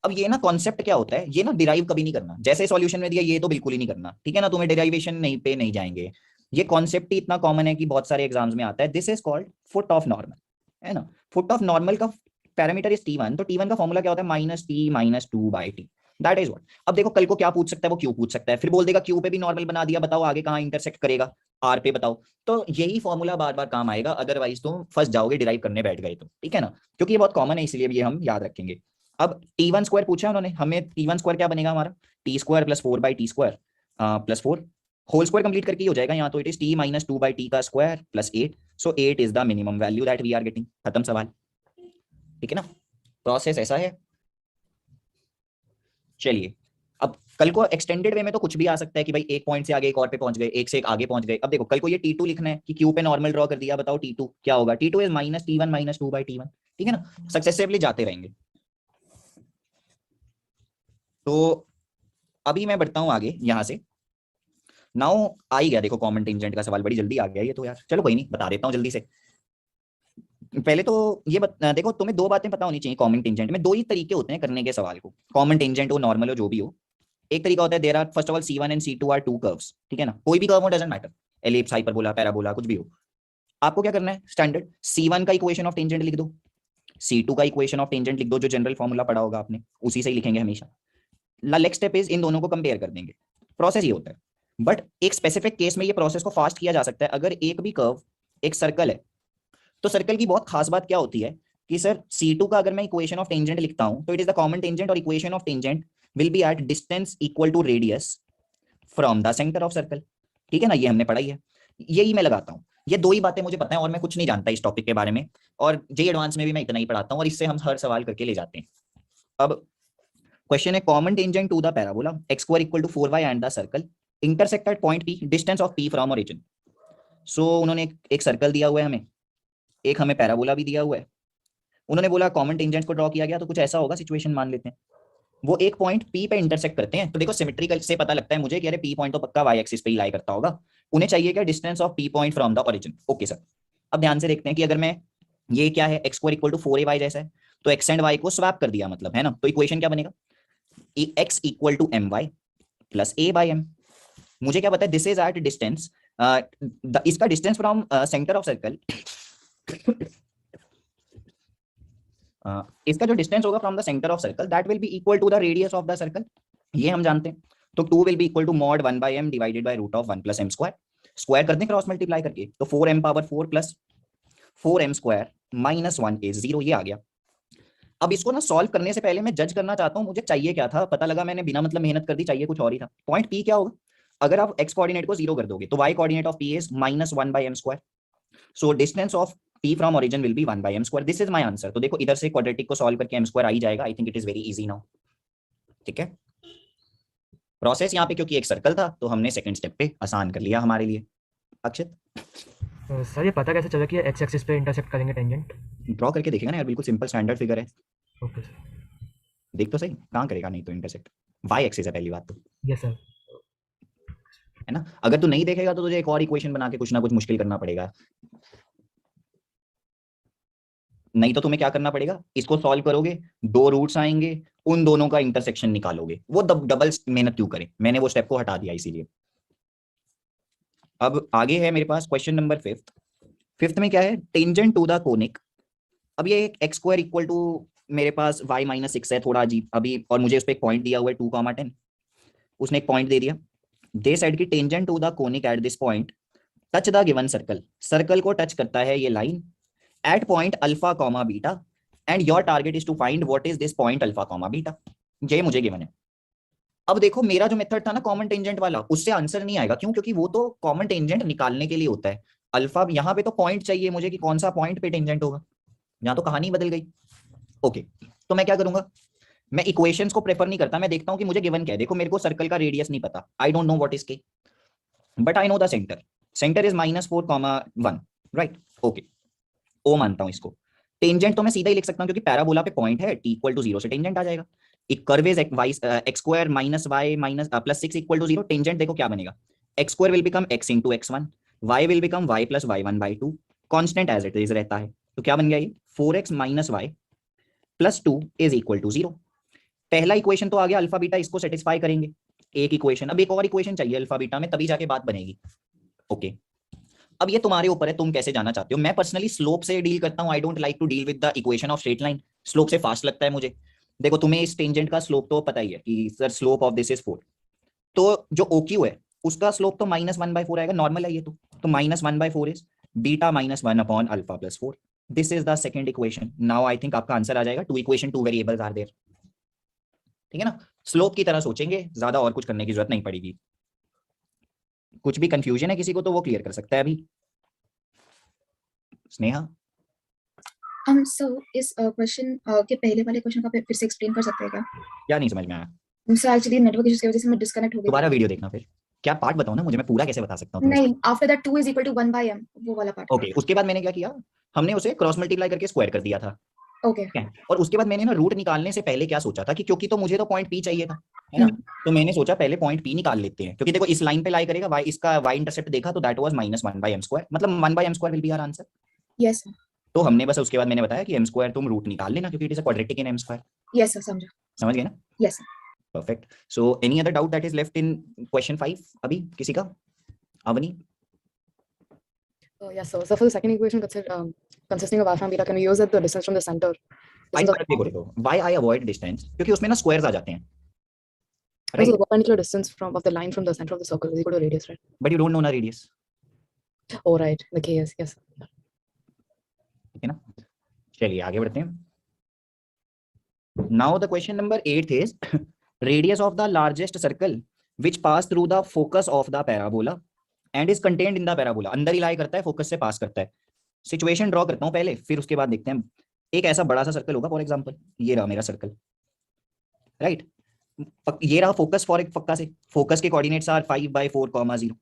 अब ये ना कॉन्सेप्ट क्या होता है, ये ना डिराइव कभी नहीं करना, जैसे सॉल्यूशन में दिया ये तो बिल्कुल ही नहीं करना, ठीक है ना। तुम्हें डेरिवेशन नहीं पे नहीं जाएंगे, ये कॉन्सेप्ट ही इतना कॉमन है कि बहुत सारे एग्जाम्स में आता है। This is called foot of normal, है ना। फुट ऑफ नॉर्मल का पैरामीटर इज T1, तो T1 का फॉर्मूला क्या होता है, -t - 2/t, that is what. अब देखो कल को क्या पूछ सकता है वो, क्यू पूछ सकता है, फिर बोल देगा क्यू पे भी नॉर्मल बना दिया, बताओ आगे कहाँ इंटरसेक्ट करेगा, आर पे बताओ। तो यही फॉर्मूला बार बार काम आएगा, अदरवाइज तुम फंस जाओगे डिराइव करने बैठ गए तो, ठीक है ना। क्योंकि ये बहुत कॉमन है इसलिए ये हम याद रखेंगे। अब T1² पूछा उन्होंने हमें, T1² क्या बनेगा हमारा, t² + 4/t² +4 whole square complete करके ही हो जाएगा यहाँ तो, इट इज t - 2/t का square +8, so 8 is the minimum value that we are getting. खत्म सवाल, ठीक है ना। प्रोसेस ऐसा है। चलिए, अब कल को एक्सटेंडेड वे में तो कुछ भी आ सकता है कि भाई एक पॉइंट से आगे एक और पे पहुंच गए, एक से एक आगे पहुंच गए। अब देखो कल को ये T2 लिखना है कि Q पे नॉर्मल ड्रॉ कर दिया, बताओ T2 क्या होगा, T2 इज -T1 - 2/T1, ठीक है ना, सक्सेसिवली जाते रहेंगे। तो अभी मैं बढ़ता हूं आगे यहाँ से। नाउ आ ही गया देखो कॉमन टेंजेंट का सवाल, बड़ी जल्दी आ गया ये तो यार, चलो कोई नहीं बता देता हूँ जल्दी से। पहले तो ये देखो तुम्हें दो बातें पता होनी चाहिए कॉमन टेंजेंट में। दो ही तरीके होते हैं करने के सवाल को, कॉमन टेंजेंट हो नॉर्मल हो जो भी हो। एक तरीका होता है there are first of all C1 and C2 are two curves, ठीक है ना, कोई भी कर्व हो doesn't matter, ellipse hyperbola parabola कुछ भी हो। आपको क्या करना है, स्टैंडर्ड C1 का इक्वेशन ऑफ टेंजेंट लिख दो, C2 का इक्वेशन ऑफ टेंजेंट लिख दो, जो जनरल फॉर्मूला पढ़ा होगा आपने उसी से ही लिखेंगे हमेशा। नेक्स्ट स्टेप इज इन दोनों को कंपेयर कर देंगे। प्रोसेस ये होता है, बट एक स्पेसिफिक केस में ये प्रोसेस को फास्ट किया जा सकता है। अगर एक भी कर्व एक सर्कल है, तो सर्कल की बहुत खास बात क्या होती है कि सर C2 का अगर मैं इक्वेशन ऑफ टेंजेंट लिखता हूं तो it is the common tangent, और equation of tangent will be at distance equal to radius from the centre of circle. ठीक है ना, ये हमने पढ़ाई है, यही मैं लगाता हूँ। ये दो ही बातें मुझे पता है और मैं कुछ नहीं जानता इस टॉपिक के बारे में, और जे एडवांस में भी मैं इतना ही पढ़ाता हूँ, और इससे हम हर सवाल करके ले जाते हैं। अब क्वेश्चन है common tangent to the parabola x square equal to 4y and the circle intersect at point P, distance of P from origin. So उन्होंने एक सर्कल दिया हुआ है हमें, एक हमें पैराबोला भी दिया हुआ है। उन्होंने बोला कॉमन टेंजेंट को ड्रॉ किया गया, तो कुछ ऐसा होगा सिचुएशन मान लेते हैं, वो एक पॉइंट P पे इंटरसेक्ट करते हैं। तो देखो सिमेट्रिकल से पता लगता है मुझे कि अरे P पॉइंट तो पक्का y एक्सिस पे ही लाई करता होगा। उन्हें चाहिए क्या, distance of P point from the origin. Okay sir, अब ध्यान से देखते हैं कि अगर मैं ये क्या है x square equal to 4ay जैसा है, तो x एंड y को स्वैप कर दिया मतलब, है ना, तो इक्वेशन क्या बनेगा, x equal to my plus a by m। मुझे क्या पता है, दिस इज एट डिस्टेंस, इसका distance from centre of circle, इसका जो डिस्टेंस होगा from the centre of circle that will be equal to the radius of the circle, ये हम जानते हैं। तो 2 will be equal to mod 1 by m divided by root of 1 plus m square, square कर दें क्रॉस मल्टीप्लाई करके, तो 4m power 4 plus 4m square minus 1 is 0, ये आ गया। अब इसको ना सॉल्व करने से पहले मैं जज करना चाहता हूँ मुझे चाहिए क्या था, पता लगा मैंने बिना मतलब मेहनत कर दी, चाहिए कुछ और ही था। पॉइंट P क्या होगा, अगर आप x कोऑर्डिनेट को 0 कर दोगे तो y coordinate of P is minus 1 by m square, so distance of P from origin will be 1 by m square. This is my answer. तो देखो इधर से क्वाड्रेटिक को सॉल्व करके m स्क्वायर आ ही जाएगा। I think it is very easy now. ठीक है, प्रोसेस यहाँ पे क्योंकि एक सर्कल था तो हमने सेकंड स्टेप पे आसान कर लिया हमारे लिए। अक्षित सर ये पता कैसे चला कि एक्स एक्सिस पे इंटरसेक्ट करेंगे टेंजेंट? ड्रॉ करके देखेगा ना यार, बिल्कुल सिंपल स्टैंडर्ड फिगर है। Okay sir. देख तो सही, कहाँ करेगा नहीं तो इंटरसेक्ट, y एक्सिस है पहली बात तो, यस सर। है ना। अगर तू नहीं देखेगा तो तुझे एक और इक्वेशन बना के कुछ ना कुछ मुश्किल करना पड़ेगा, नहीं तो तुम्हें क्या करना पड़ेगा, इसको सॉल्व करोगे, दो रूट्स आएंगे, उन दोनों का इंटरसेक्शन निकालोगे, वो डबल मेहनत क्यों करें, मैंने वो स्टेप को हटा दिया इसीलिए। अब आगे है मेरे पास क्वेश्चन नंबर फिफ्थ। फिफ्थ में क्या है, टेंजेंट टू द कोनिक। अब ये एक्स स्क्वायर इक्वल टू मेरे पास y माइनस 6 है, थोड़ा अजीब अभी, और मुझे उस पर एक पॉइंट दिया हुआ है 2, 10, उसने एक पॉइंट दे दिया। दे सेड कि tangent to the conic at this point touch the given circle, circle को टच करता है ये line at point alpha comma beta, and your target is to find what is this point alpha comma beta. ये मुझे गिवन है। अब देखो मेरा जो मेथड था ना कॉमन टेंजेंट वाला, उससे आंसर नहीं आएगा, क्यों, क्योंकि वो तो कॉमन टेंजेंट निकालने के लिए होता है। अल्फा यहाँ पे तो पॉइंट चाहिए मुझे कि कौन सा पॉइंट पे टेंजेंट होगा, यहाँ तो कहानी बदल गई। ओके, तो मैं क्या करूंगा, मैं इक्वेशंस को प्रेफर नहीं करता, मैं देखता हूं कि मुझे गिवन क्या है। देखो मेरे को सर्कल का रेडियस नहीं पता, I don't know what is K, but I know the centre, centre is -4, 1, right. Okay, O मानता हूं इसको। टेंजेंट तो मैं सीधा ही लिख सकता हूं क्योंकि पैराबोला पे पॉइंट है, t इक्वल टू 0 से टेंजेंट आ जाएगा। एक curve is x square minus y minus plus 6 equal to 0, tangent देखो क्या बनेगा, x square will become x into x1, y will become y plus y1 by 2, constant as it is रहता है। तो क्या बन गया ये 4x minus y plus 2 is equal to 0। पहला इक्वेशन तो आ गया अल्फा बीटा, इसको सेटिस्फाई करेंगे एक इक्वेशन। अब एक और इक्वेशन चाहिए अल्फा बीटा में, तभी जाके बात बनेगी। ओके, अब ये तुम्हारे ऊपर है, तुम कैसे जाना चाहते हो। मैं पर्सनली स्लोप से डील करता हूं, I don't like to deal with the equation of straight line, slope से फास्ट लगता है मुझे। देखो तुम्हें इस टेंजेंट का स्लोप तो पता ही है कि sir slope of this is 4, तो जो OQ है उसका स्लोप तो -1/4 आएगा, नॉर्मल है ये तो -1/4 is beta -1 upon alpha plus 4। This is the second equation. Now I think आपका आंसर आ जाएगा, 2 इक्वेशन 2 वेरिएबल्स आर देयर। ठीक है ना, स्लोप की तरह सोचेंगे, ज्यादा और कुछ करने की जरूरत नहीं पड़ेगी। कुछ भी कंफ्यूजन है किसी को तो वो क्लियर कर सकता है अभी। स्नेहा सर इस क्वेश्चन के पहले वाले क्वेश्चन का फिर से एक्सप्लेन कर सकते हैं क्या? क्या नहीं समझ में आया सर एक्चुअली नेटवर्क इश्यूज की वजह से मैं डिस्कनेक्ट हो गई दोबारा थी। वीडियो देखना, फिर क्या पार्ट बताओ ना मुझे, मैं पूरा कैसे बता सकता हूँ। नहीं, after that 2 is equal to 1/m, वो वाला पार्ट। ओके, उसके बाद मैंने क्या किया, हमने उसे क्रॉस मल्टीप्लाई करके स्क्वायर कर दिया था। ओके ठीक है, और उसके बाद मैंने ना रूट निकालने से पहले क्या सोचा था कि क्योंकि तो मुझे तो पॉइंट पी चाहिए था, है ना, तो मैंने सोचा पहले पॉइंट पी निकाल लेते हैं, क्योंकि देखो इस लाइन पे लाई करेगा वाई, इसका वाई इंटरसेप्ट देखा तो दैट वाज -1/m², मतलब 1/m² will be our answer. Yes sir, तो हमने बस उसके बाद मैंने बताया कि m² तुम रूट निकाल लेना, क्योंकि it is a quadratic in m²। Yes sir, समझा। समझ गए ना? Yes sir. Perfect. So any other doubt that is left in question 5 अभी किसी का? Avani? Yes, sir. So for the second equation consisting of alpha and beta, can we use it the distance from the center? I Distance of देखो व्हाई आई अवॉइड डिस्टेंस, क्योंकि उसमें ना स्क्वायर्स आ जाते हैं, also right, the perpendicular distance of the line from the center of the circle is equal to radius, right? But you don't know ना radius, Oh, right. The k is yes. ठीक है ना? चलिए आगे बढ़ते हैं। Now the question number 8 is radius of the largest circle which pass through the focus of the parabola and is contained in the parabola, अंदर ही लाई करता है, फोकस से पास करता है। सिचुएशन ड्रॉ करता हूं पहले, फिर उसके बाद देखते हैं। एक ऐसा बड़ा सा सर्कल होगा, फॉर एग्जांपल ये रहा मेरा सर्कल, राइट, ये रहा फोकस फॉर एक पक्का से, फोकस के coordinates are 5/4, 0।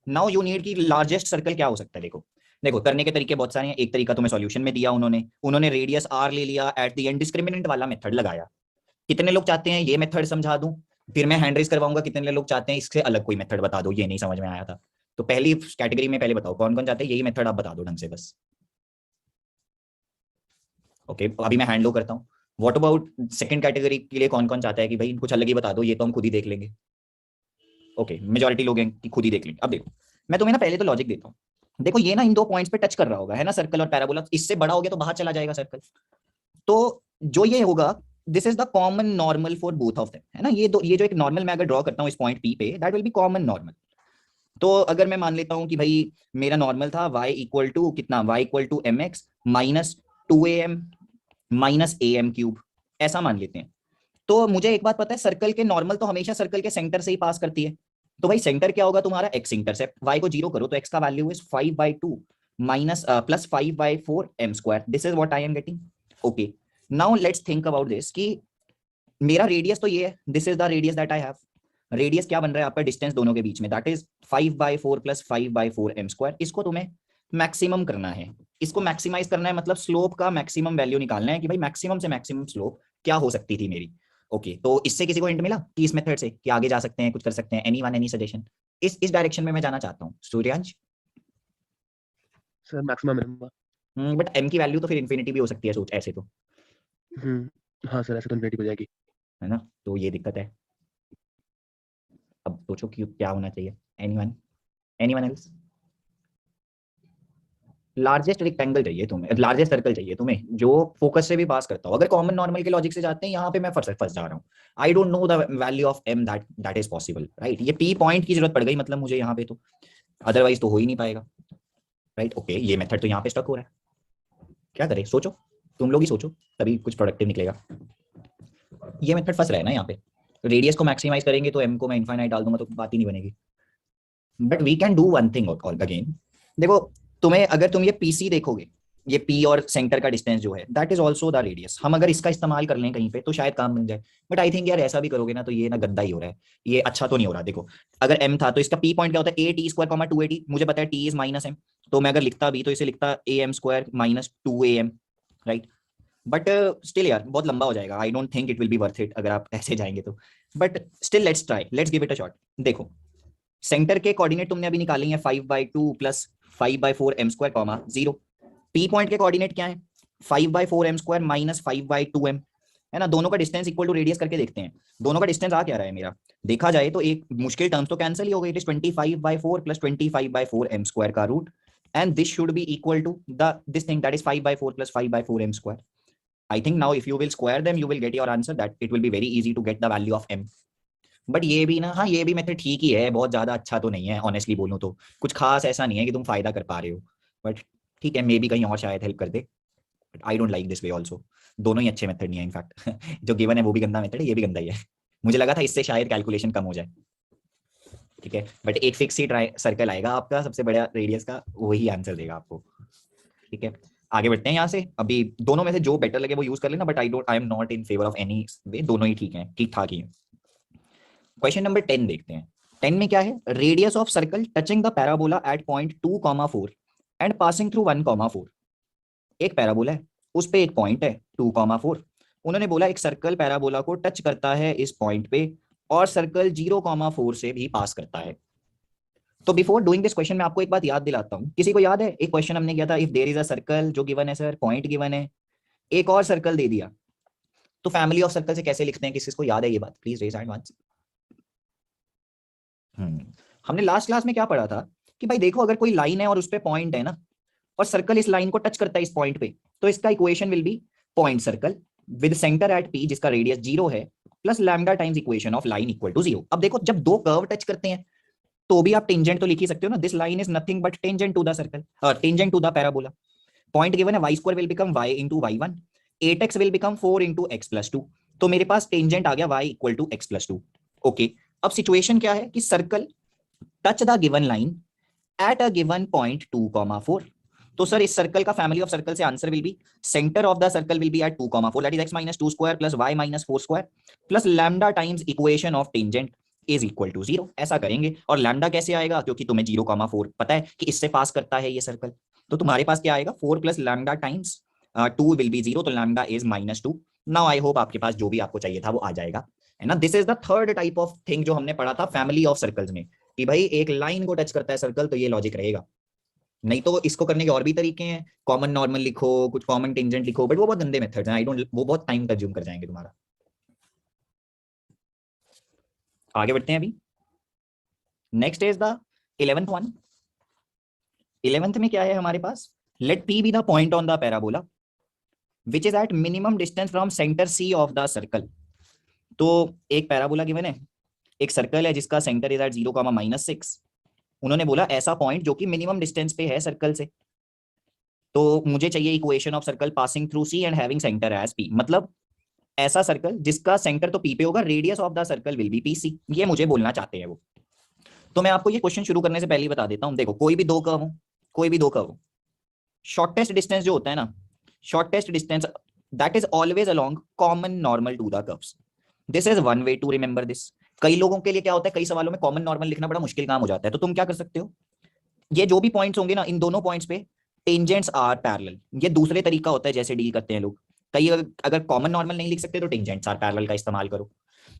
Now you need की लार्जेस्ट सर्कल क्या हो सकता है। देखो देखो करने के तरीके बहुत सारे हैं। एक तरीका तुम्हें सॉल्यूशन में दिया उन्होंने रेडियस r ले लिया, एट द एंड डिस्क्रिमिनेंट वाला मेथड लगाया। कितने लोग चाहते हैं ये मेथड समझा दूं, फिर मैं हैंड रेज करवाऊंगा, कितने लोग चाहते हैं इससे अलग कोई मेथड बता दो, ये नहीं समझ में आया था। तो पहली कैटेगरी में पहले बताओ कौन कौन चाहते हैं यही मेथड, आप बता दो ढंग से बस। ओके अभी मैं हैंड लो करता हूँ। व्हाट अबाउट सेकंड कैटेगरी के लिए कौन कौन चाहता है कि भाई कुछ अलग ही बता दो, ये तो हम खुद ही देख लेंगे। ओके मेजॉरिटी लोग हैं कि खुद ही देख लेंगे। अब देखो मैं तुम्हें ना पहले तो लॉजिक देता हूँ। देखो ये ना इन दो पॉइंट्स पे टच कर रहा होगा, है ना, सर्कल और पैराबोला। इससे बड़ा हो गया तो बाहर चला जाएगा सर्कल। तो जो ये होगा this is the common normal for both of them, है ना। ये जो एक नॉर्मल मैं अगर ड्रॉ करता हूँ इस पॉइंट पी पे, that will B common normal. तो अगर मैं मान लेता हूँ कि भाई मेरा नॉर्मल था y इक्वल टू कितना, y equal to mx minus 2am minus am³, ऐसा मान लेते हैं। तो मुझे एक बात पता है, सर्कल के नॉर्मल तो हमेशा सर्कल के सेंटर से ही पास करती है। तो भाई सेंटर क्या होगा तुम्हारा, x इंटरसेप्ट। y को 0 करो तो x का value is 5/2 minus plus 5/4m²। This is what I am getting. Okay now let's think about this कि मेरा रेडियस तो ये है, this is the radius that I have. Radius क्या बन रहा है आपका, डिस्टेंस दोनों के बीच में, दैट इज 5/4 प्लस 5/4m²। इसको तुम्हें मैक्सिमम करना है, इसको मैक्सिमाइज करना है, मतलब स्लोप का मैक्सिमम वैल्यू निकालना है कि भाई मैक्सिमम से मैक्सिमम स्लोप क्या हो सकती थी मेरी। ओके तो इससे किसी को हिंट मिला कि इस मेथड से कि आगे जा सकते हैं, कुछ कर सकते हैं? Anyone any suggestion? इस डायरेक्शन में मैं जाना चाहता हूँ। Suryansh? Sir maximum minimum. But m की वैल्यू तो फिर इन्फिनिटी भी हो सकती है, सोच ऐसे तो, हाँ सर ऐसे तो इन्फिनिटी हो जाएगी। है ना, तो ये दिक्कत है। अब सोचो कि क्या होना चाहिए। Anyone anyone else? Largest rectangle चाहिए तुम्हें, लार्जेस्ट सर्कल चाहिए तुम्हें जो फोकस से भी पास करता हो। अगर कॉमन नॉर्मल के लॉजिक से जाते हैं यहाँ पे मैं फंस जा रहा हूँ। आई don't know the value of m that is possible, right. ये p पॉइंट की जरूरत पड़ गई मतलब मुझे यहाँ पे, तो अदरवाइज तो हो ही नहीं पाएगा, राइट। ओके ये मेथड तो यहाँ पे स्टक हो रहा है, क्या करें? सोचो, तुम लोग ही सोचो, तभी कुछ प्रोडक्टिव निकलेगा। ये मेथड फंस रहा है ना यहाँ पे। रेडियस को मैक्सिमाइज करेंगे तो m को मैं इनफाइनाइट डाल दूंगा तो बात ही नहीं बनेगी। But we can do one thing again. देखो तुम्हें अगर तुम ये पीसी देखोगे, ये पी और सेंटर का डिस्टेंस जो है that is also the radius. हम अगर इसका इस्तेमाल कर लें कहीं पे तो शायद काम बन जाए। बट आई थिंक यार ऐसा भी करोगे ना तो ये ना गंदा ही हो रहा है, ये अच्छा तो नहीं हो रहा। देखो अगर m था तो इसका p पॉइंट क्या होता है, a t² 2at। मुझे पता है t इज -m, तो मैं अगर लिखता भी तो इसे लिखता am² minus 2am, right. But still यार बहुत लंबा हो जाएगा, I don't think it will B worth it अगर आप ऐसे जाएंगे तो। But still let's try, let's give it a shot. देखो सेंटर के कोऑर्डिनेट तुमने अभी निकाली है 5/2 प्लस 5/4m², 0। पी पॉइंट के कोऑर्डिनेट क्या है, 5/4m² माइनस 5/2m, है ना। दोनों का डिस्टेंस इक्वल टू रेडियस करके देखते हैं। दोनों का डिस्टेंस आ क्या रहा है मेरा, देखा जाए तो एक मुश्किल टर्म्स तो कैंसिल ही हो गई। इट इज 25/4 प्लस 25/4m² का root, and this should be equal to the this thing that is 5/4 plus 5/4m²। I think now if you will square them you will get your answer that it will be very easy to get the value of m। But ये भी ना, हाँ ये भी मेथड ठीक ही है, बहुत ज्यादा अच्छा तो नहीं है ऑनेस्टली बोलूं तो। कुछ खास ऐसा नहीं है कि तुम फायदा कर पा रहे हो, बट ठीक है मे बी कहीं और शायद हेल्प कर दे। But I don't like this way also. दोनों ही अच्छे मेथड नहीं है इनफैक्ट जो गिवन है वो भी गंदा मेथड है, ये भी गंदा ही है। मुझे लगा था इससे शायद कैलकुलेशन कम हो जाए, ठीक है। बट एक फिक्स ही सर्कल आएगा आपका सबसे बड़ा रेडियस का, वही आंसर देगा आपको, ठीक है। आगे बढ़ते हैं यहाँ से। अभी दोनों में से जो बेटर लगे वो यूज कर लेना, but I am not in favour of any way, दोनों ही ठीक हैं, ठीक ठाक ही है। क्वेश्चन नंबर 10 देखते हैं। 10 में क्या है, radius of circle touching the parabola at point 2, 4 and passing through 1, 4। एक पैराबोला है उस पे एक पॉइंट है 2,4। उन्होंने बोला एक सर्कल पैराबोला को टच करता है इस पॉइंट पे और सर्कल 0,4 से भी पास करता है। तो बिफोर डूइंग दिस क्वेश्चन मैं आपको एक बात याद दिलाता हूँ, किसी को याद है एक क्वेश्चन हमने किया था, if there is a circle जो गिवन है सर, पॉइंट गिवन है, एक और सर्कल दे दिया, तो फैमिली ऑफ सर्कल से कैसे लिखते हैं, किसी को याद है ये बात? Please raise hand once. हमने लास्ट क्लास में क्या पढ़ा था कि भाई देखो अगर कोई लाइन है और उस पे पॉइंट है ना, और सर्कल इस लाइन को टच करता है इस पॉइंट पे, तो इसका equation will be point circle with centre at P जिसका रेडियस 0 है plus lambda times equation of line equal to 0। अब देखो जब दो कर्व टच करते हैं तो भी आप टेंजेंट तो लिख ही सकते हो ना, this line is nothing but tangent to the circle, tangent to the parabola. Point given है y square will become y into y1, 8x will become 4 into x plus 2। तो मेरे पास टेंजेंट आ गया y equal to x plus 2। Okay, अब सिचुएशन क्या है कि circle touch the given line at a given point 2,4। तो सर इस सर्कल का फैमिली ऑफ सर्कल से answer will be centre of the circle will be at 2,4 that is x minus 2 square plus y minus 4 square plus lambda times equation of tangent is equal to 0। ऐसा करेंगे और लैम्डा कैसे आएगा, क्योंकि तुम्हें 0,4 पता है कि इससे पास करता है ये सर्कल, तो तुम्हारे पास क्या आएगा 4 plus lambda times 2 will B 0, तो lambda is -2। Now I hope आपके पास जो भी आपको चाहिए था वो आ जाएगा, है ना। This is the third type of thing जो हमने पढ़ा था फैमिली ऑफ सर्कल्स में, कि भाई एक लाइन को टच करता है सर्कल तो ये लॉजिक रहेगा। नहीं तो इसको करने के और भी तरीके हैं, कॉमन नॉर्मल लिखो, कुछ कॉमन टेंजेंट लिखो, बट वो बहुत गंदे मेथड्स हैं, आई डोंट, वो बहुत टाइम कंज्यूम कर जाएंगे तुम्हारा। आगे बढ़ते हैं अभी। Next is the 11th one. 11th में क्या है हमारे पास, let P be the point on the parabola which is at minimum distance from centre C of the circle. तो एक पैराबोला गिवन है, एक सर्कल है जिसका सेंटर इज एट 0,-6। उन्होंने बोला ऐसा पॉइंट जो कि मिनिमम डिस्टेंस पे है सर्कल से, तो मुझे चाहिए equation of circle passing through C and having centre as P। मतलब ऐसा सर्कल जिसका सेंटर तो P पे होगा, radius of the circle will B PC, ये मुझे बोलना चाहते हैं वो। तो मैं आपको ये क्वेश्चन शुरू करने से पहले ही बता देता हूं, देखो कोई भी दो कर्व हो, कोई भी दो कर्व हो, शॉर्टेस्ट डिस्टेंस जो होता है ना, shortest distance that is always along common normal to the curves. This is one way to remember this. कई लोगों के लिए क्या होता है, कई सवालों में कॉमन नॉर्मल लिखना बड़ा मुश्किल काम हो जाता है, तो तुम क्या कर सकते हो, ये जो भी पॉइंट्स होंगे ना, इन दोनों पॉइंट्स पे टेंजेंट्स आर पैरेलल, ये दूसरे तरीका होता है जैसे डील करते हैं लोग। कई अगर कॉमन नॉर्मल नहीं लिख सकते तो टेंजेंट्स आर पैरेलल का इस्तेमाल करो।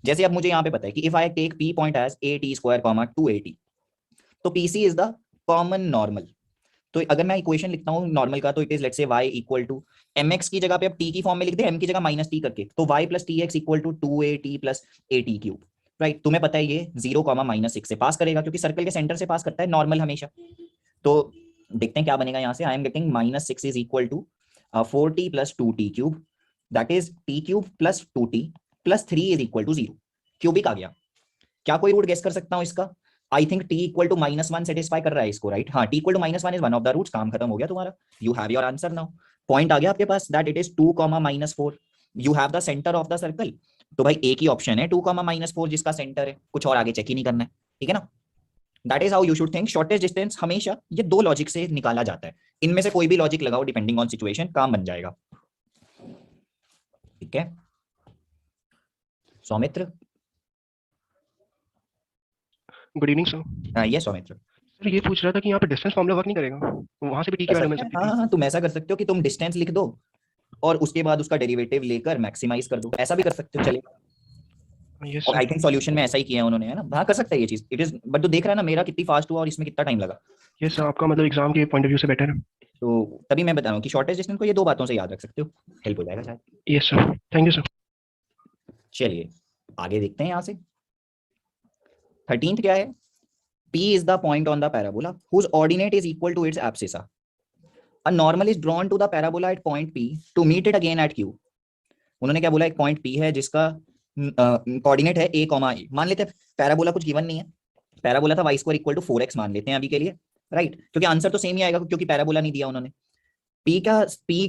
जैसे अब मुझे यहाँ पे पता है कि if I take P point as AT² 2AT, तो PC is the common normal. तो अगर मैं इक्वेशन लिखता हूँ नॉर्मल का, तो it is let's say y equal to mx की जगह पे अब t की फॉर्म में लिख दे, m की जगह -t करके, तो y plus tx equal to 2at plus at³। Right, तुम्हें पता है ये 0,-6 से पास करेगा क्योंकि सर्कल के सेंटर से पास करता है नॉर्मल हमेशा। तो देखते हैं क्या बनेगा यहाँ से, I am getting -6 is equal to 4t plus 2t³ that is t³ plus 2t plus 3 is equal to 0। Cubic आ गया। क्या कोई रूट गेस कर सकता हूँ इसका? I think t equal to -1 satisfy कर रहा है इसको, राइट? हाँ, t equal to -1 is one of the roots, काम खत्म हो गया तुम्हारा, you have your answer now. Point आ गया आपके पास that it is 2,-4, you have the centre of the circle. तो भाई एक ही ऑप्शन है 2,-4 जिसका सेंटर है, कुछ और आगे चेक ही नहीं करना है, ठीक है ना। That is how you should think. Shortest distance हमेशा ये दो लॉजिक से निकाला जाता है, इनमें से कोई भी लॉजिक लगाओ डिपेंडिंग ऑन सिचुएशन, काम बन जाएगा, ठीक है। Soumitra, good evening sir. ये सौमित्र सर ये पूछ रहा था कि यहाँ पे डिस्टेंस फॉर्मूला वर्क नहीं करेगा, वहां से भी टी की कर वैल्यू मिल सकते हैं। सकती हाँ थी। हाँ, तुम ऐसा कर सकते हो कि तुम डिस्टेंस लिख दो और उसके बाद उसका डेरिवेटिव लेकर मैक्सिमाइज कर दो, ऐसा भी कर सकते हो, चलेगा। यस और सर। आई थिंक सॉल्यूशन में ऐसा ही किया है उन्होंने, है ना। हाँ कर सकता है ये चीज, इट इज, बट तो देख रहा है ना मेरा कितनी फास्ट हुआ और इसमें कितना टाइम लगा। यस सर, आपका मतलब एग्जाम के पॉइंट ऑफ व्यू से बेटर है। तो तभी मैं बता रहा हूँ कि शॉर्टेज डिस्टेंस को ये दो बातों से याद रख सकते हो, हेल्प हो जाएगा शायद। Yes sir, thank you sir. चलिए आगे देखते हैं यहाँ से। 13th क्या है, P is the point on the parabola whose ordinate is equal to its abscissa. A normal is drawn to the parabola at point P to meet it again at Q. उन्होंने क्या बोला, एक पॉइंट P है जिसका कोऑर्डिनेट है a, a। मान लेते हैं पैराबोला कुछ गिवन नहीं है, पैराबोला था y² इक्वल टू 4x मान लेते हैं अभी के लिए, राइट, क्योंकि आंसर तो सेम ही आएगा क्योंकि पैराबोला नहीं दिया उन्होंने। P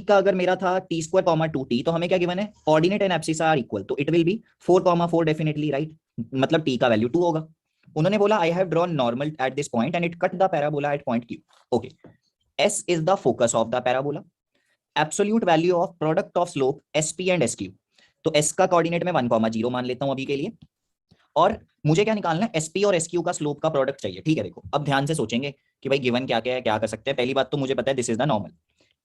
का अगर मेरा था t² 2t, तो हमें क्या गिवन है, ordinate and abscissa are equal, तो it will be 4,4 definitely, right, मतलब t का वैल्यू 2 होगा। उन्होंने बोला I have drawn normal at this point and it cut the parabola at point Q। Okay, S is the focus of the parabola, absolute value of product of slope SP and SQ, तो S का कोऑर्डिनेट में 1,0 मान लेता हूं अभी के लिए, और मुझे क्या निकालना है, SP और SQ का स्लोप का प्रोडक्ट चाहिए, ठीक है। देखो अब ध्यान से सोचेंगे कि भाई गिवन क्या क्या है, क्या कर सकते हैं। पहली बात तो मुझे पता है this is the normal,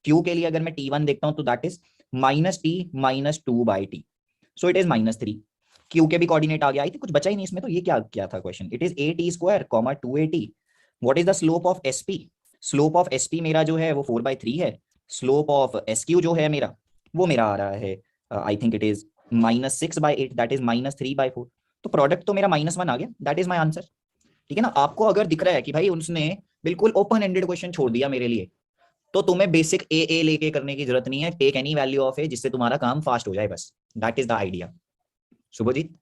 Q के लिए अगर मैं T1 देखता हूं तो that is -T - 2/T, so it is -3। Q के भी कोऑर्डिनेट आ गया। आई थिंक कुछ बचा ही नहीं इसमें, तो ये क्या था question? It is AT² 2AT। What is the slope of SP? Slope of SP मेरा जो है वो 4/3 है। स्लोप ऑफ SQ जो है मेरा वो मेरा आ रहा है I think it is -6/8, that is -3/4। तो प्रोडक्ट तो मेरा -1 आ गया, दैट इज माय आंसर। ठीक है ना? आपको अगर दिख रहा है कि भाई उसने बिल्कुल ओपन एंडेड क्वेश्चन छोड़ दिया मेरे लिए, तो तुम्हें बेसिक ए लेके करने की जरूरत नहीं है। Take any value of a जिससे तुम्हारा काम फास्ट हो जाए, बस that is the idea. Shubhajit?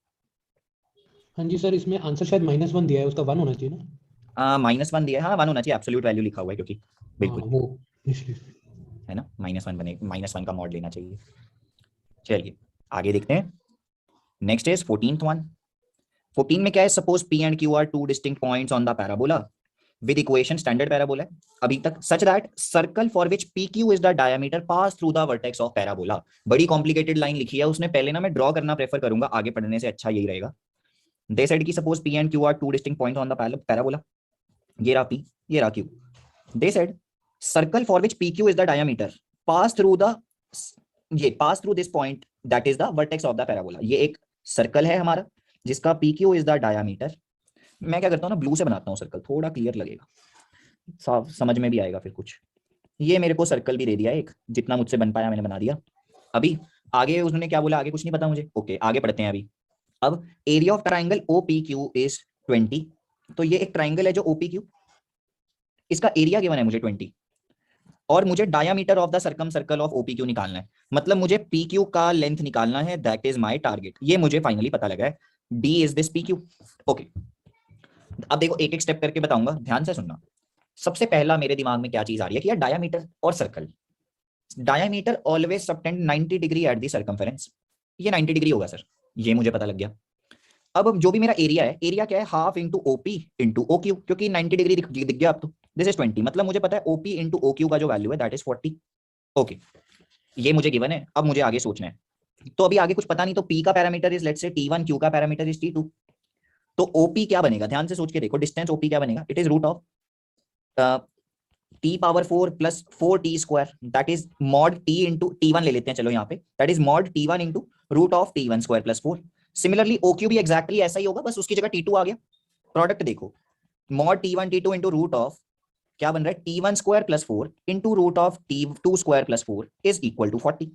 हाँ जी सर, इसमें आंसर शायद -1 दिया है, उसका 1 होना चाहिए ना। -1 दिया है, हाँ 1 होना चाहिए, एब्सोल्यूट वैल्यू लिखा हुआ है क्योंकि हाँ बिल्कुल वो इसलिए। है ना, -1 बने, -1 का मॉड लेना चाहिए। चलिए आगे देखते हैं। Next is 14th one. 14 में क्या है? Suppose P and Q are two distinct points on the parabola with equation, standard parabola है अभी तक, such that circle for which PQ is the diameter pass through the vertex of parabola. बड़ी कॉम्प्लिकेटेड लाइन लिखी है उसने, पहले ना मैं ड्रॉ करना प्रेफर करूंगा, आगे पढ़ने से अच्छा यही रहेगा। दे सेड कि suppose P and Q are two distinct points on the parabola, ये रहा P, ये रहा Q। They said circle for which PQ is the diameter pass through the, ये pass through this point that is the vertex of the parabola. ये एक सर्कल है हमारा जिसका PQ इज द डायमीटर। मैं क्या करता हूँ ना, ब्लू से बनाता हूँ सर्कल, थोड़ा क्लियर लगेगा, साफ समझ में भी आएगा फिर कुछ। ये मेरे को सर्कल भी दे दिया एक, जितना मुझसे बन पाया मैंने बना दिया। अभी आगे उन्होंने क्या बोला, आगे कुछ नहीं पता मुझे। ओके आगे पढ़ते हैं अभी। अब area of triangle OPQ is 20। तो ये एक ट्राइंगल है जो OPQ, इसका एरिया गिवन है मुझे 20, और मुझे diameter of the circum circle of OPQ निकालना है। मतलब मुझे PQ का लेंथ निकालना है, दैट इज माय टारगेट। ये मुझे फाइनली पता लगा है, D is this PQ। Okay अब देखो एक एक स्टेप करके बताऊंगा, ध्यान से सुनना। सबसे पहला मेरे दिमाग में क्या चीज आ रही है कि यार डायामीटर और circle, diameter always subtend 90 degree at the circumference. ये 90 डिग्री होगा सर, ये मुझे पता लग गया। अब जो भी मेरा एरिया है, एरिया क्या है? Half into OP into OQ, क्योंकि 90 डिग्री दिख गया अब तो। दिस इज 20, मतलब मुझे पता है OP इंटू OQ का जो वैल्यू है दैट इज 40। ओके ये मुझे गिवन है, अब मुझे आगे सोचना है। तो अभी आगे कुछ पता नहीं, तो P का पैरामीटर इज लेट्स से T1, Q का पैरामीटर इज T2। तो OP क्या बनेगा? ध्यान से सोच के देखो, डिस्टेंस OP क्या बनेगा? It is root of T⁴ plus 4T², that is mod T into T1 ले लेते हैं चलो यहाँ पे, that is mod T1 into root of T1² plus 4। Similarly OQ भी एग्जैक्टली ऐसा ही होगा, बस उसकी जगह T2 आ गया। प्रोडक्ट देखो, mod T1 T2 into root of क्या बन रहा है? T1² plus 4 into root of T2² plus 4 is equal to 40।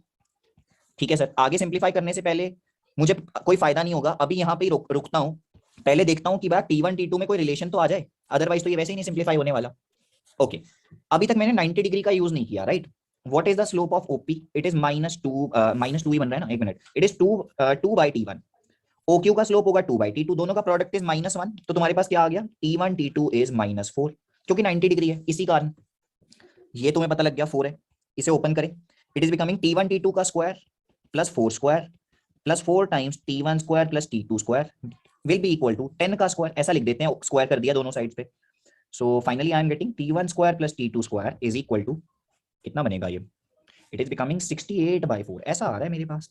ठीक है सर, आगे सिंप्लीफाई करने से पहले मुझे कोई फायदा नहीं होगा, अभी यहाँ पे रुकता हूँ, पहले देखता हूँ कि भाई T1 T2 में कोई रिलेशन तो आ जाए, अदरवाइज तो ये वैसे ही नहीं सिंप्लीफाई होने वाला। ओके अभी तक मैंने 90 डिग्री का यूज नहीं किया, right? What is the slope of OP? It is -2 ही बन रहा है ना, एक minute, it is 2/T1। OQ का स्लोप होगा 2/T2, दोनों का प्रोडक्ट इज -1, तो तुम्हारे पास क्या आ गया? T1 T2 इज -4, क्योंकि 90 डिग्री है इसी कारण। ये तुम्हें पता लग गया 4 है, इसे ओपन करें, it is becoming T1 T2 का square plus 4² plus 4 times T1² plus T2² will be equal to 10 का स्क्वायर, ऐसा लिख देते हैं, स्क्वायर कर दिया दोनों साइड पे। So finally I am getting T1² plus T2² is equal to कितना बनेगा ये? It is becoming 68/4, ऐसा आ रहा है मेरे पास।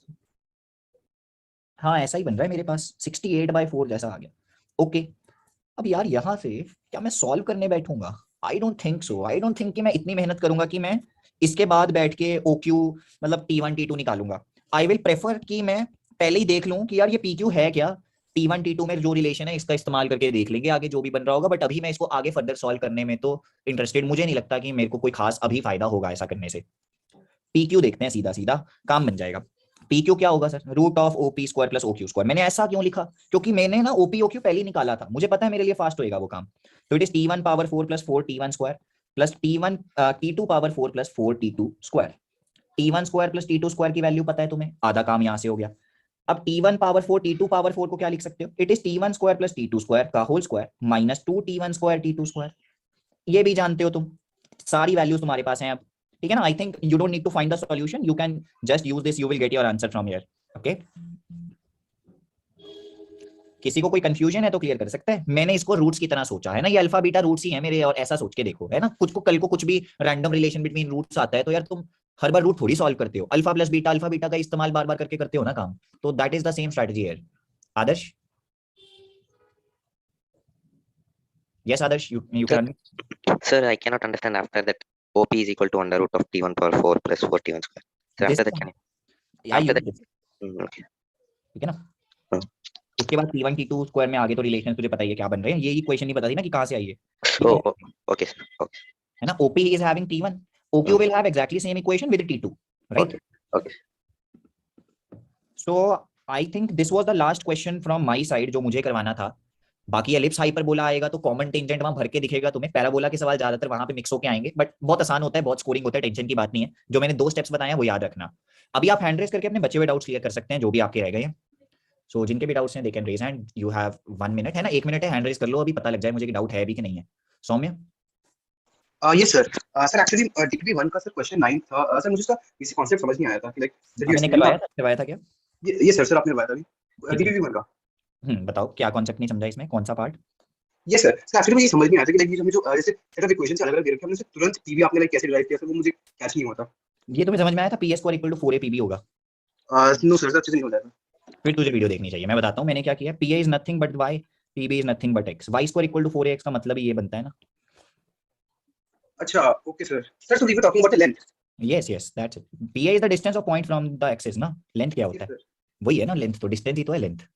हाँ ऐसा ही बन रहा है मेरे पास, 68/4 जैसा आ गया। ओके अब यार यहाँ से क्या मैं सॉल्व करने बैठूंगा? I don't think so, I don't think कि मैं इतनी मेहनत करूंगा कि मैं इसके बाद बैठ के OQ मतलब T1 T2 निकालूंगा। आई विल प्रेफर कि मैं पहले ही देख लूं कि यार ये PQ है क्या, T1 T2 में जो रिलेशन है इसका इस्तेमाल करके देख लेंगे आगे जो भी बन रहा होगा। बट अभी मैं इसको आगे फर्दर सॉल्व करने में तो इंटरेस्टेड मुझे नहीं लगता कि मेरे को कोई खास अभी फायदा होगा ऐसा करने से। PQ देखते हैं, सीधा सीधा काम बन जाएगा। PQ क्या होगा sir? Root of OP² plus OQ²। मैंने ऐसा क्यों लिखा? क्योंकि मैंने ना OP OQ पहले ही निकाला था, मुझे पता है मेरे लिए फास्ट होएगा वो काम। तो it is T1⁴ plus 4T1² plus T2⁴ plus 4T2²। T1² plus T2² की वैल्यू पता है तुम्हें, आधा काम यहाँ से हो गया। अब T1⁴ T2⁴ को क्या लिख सकते हो? It is T1² plus T2² का whole square minus 2T1² T2²। ये भी जानते हो तुम, सारी वैल्यूज तुम्हारे पास हैं अब, ठीक है ना? I think you don't need to find the solution, you can just use this, you will get your answer from here. Okay किसी को कोई कंफ्यूजन है तो क्लियर कर सकते हैं। मैंने इसको रूट्स की तरह सोचा है ना, ये अल्फा बीटा रूट्स ही है मेरे, और ऐसा सोच के देखो है ना, कुछ को कल को कुछ भी रैंडम रिलेशन बिटवीन रूट्स आता है तो यार तुम हर बार रूट थोड़ी सॉल्व करते हो, अल्फा बीटा का इस्तेमाल बार बार करके करते हो ना काम, तो that is the same strategy here. Adarsh? Yes, Adarsh, you can. Sir, I cannot understand after that OP is equal to under root of T1 power 4 plus 4 T1 square. So This after that one. can Yeah, after you that did. okay. ठीक है ना? हाँ. उसके बाद T1 T2 स्क्वायर में आगे तो रिलेशन तुझे पता ही है क्या बन रहे हैं, ये इक्वेशन नहीं पता थी ना कि कहाँ से आई है, ठीक Oh, है? okay sir. Okay. है ना? OP is having T1, OQ हाँ. will have exactly same equation with T2, right? Okay. Okay. So I think this was the last question from my side जो मुझे करवाना था. बाकी एलिप्स हाइपरबोला आएगा तो कॉमन टेंजेंट वहां भर के दिखेगा तुम्हें. पैराबोला के सवाल ज्यादातर वहां पे मिक्स होके आएंगे, बट बहुत आसान होता है, बहुत स्कोरिंग होता है, टेंशन की बात नहीं है. जो मैंने 2 स्टेप्स बताए हैं वो याद रखना. अभी आप हैंड रेज करके अपने बचे हुए डाउट्स क्लियर कर सकते हैं जो भी आपके रह गए हैं. सो जिनके भी डाउट्स हैं they can raise hand. You have 1 minute, है ना? 1 मिनट है, हैंड रेज कर लो, अभी पता लग जाए मुझे कि डाउट है भी कि नहीं है. Saumya. Yes sir. Sir actually DPP 1 का सर क्वेश्चन 9 था. सर मुझे इसका किसी कांसेप्ट समझ नहीं आया था कि लाइक मैंने करवाया था क्या? ये सर आपने बताया था डीपीपी 1 का. बताओ क्या कॉन्सेप्ट नहीं समझा इसमें, कौन सा part? Yes sir. Sir actually मुझे समझ नहीं आया था कि लाइक ये जो जैसे सेट ऑफ इक्वेशंस अलग-अलग दे रखे हैं, हमने तुरंत पीवी आपने लाइक कैसे डिराइव किया, सर वो मुझे कैच नहीं हुआ था. ये तुम्हें समझ में आया था PS square equal to 4A PB होगा? नो सर, अच्छे से नहीं हो जाएगा. फिर तुझे वीडियो देखनी चाहिए. मैं बताता हूँ मैंने क्या किया. PA is nothing but Y, PB is nothing but X. Y square equal to 4AX का मतलब ये बनता है ना. अच्छा okay sir. Sir so we were talking about the length. yes that's it. PA is the distance of point from the axis ना. लेंथ क्या होता है? वही है ना, लेंथ तो डिस्टेंस ही तो है length.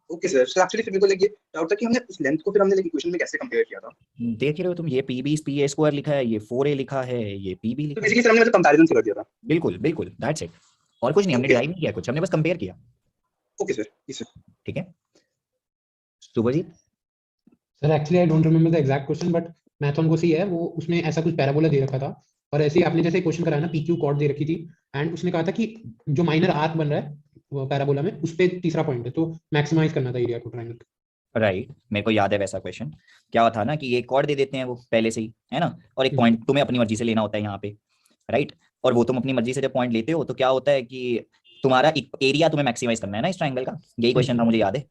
Okay sir. Sir actually फिर मेरे को लाइक ये डाउट था कि हमने उस लेंथ को फिर हमने लाइक इक्वेशन में कैसे कंपेयर किया था. देख ही रहे हो तुम, ये PB PA स्क्वायर लिखा है, ये 4A लिखा है, ये PB तो लिखा है. बेसिकली सर हमने मतलब कंपैरिजन से कर दिया था. बिल्कुल बिल्कुल दैट्स इट. और कुछ नहीं, हमने Okay. डिराइव नहीं किया कुछ, हमने बस कंपेयर किया. Okay sir. Yes sir. ठीक है Subhajit. Sir actually I don't remember the exact question, but Maithon को सी है वो, उसमें ऐसा कुछ पैराबोला दे रखा था और ऐसे ही आपने जैसे क्वेश्चन कराया ना PQ कॉर्ड दे रखी थी, एंड उसने कहा था कि जो माइनर आर्क बन रहा है वो पैराबोला में उस पे तीसरा पॉइंट है, तो मैक्सिमाइज करना था एरिया को ट्रायंगल. राइट मेरे को याद है वैसा क्वेश्चन. क्या था ना कि एक कॉर्ड दे देते हैं वो पहले से ही, है ना, और एक पॉइंट तुम्हें अपनी मर्जी से लेना होता है यहाँ पे, राइट. और वो तुम अपनी मर्जी से जब पॉइंट लेते हो तो क्या होता है कि तुम्हारा एरिया तुम्हें मैक्सिमाइज करना है ना इस ट्रायंगल का. यही क्वेश्चन था मुझे याद है.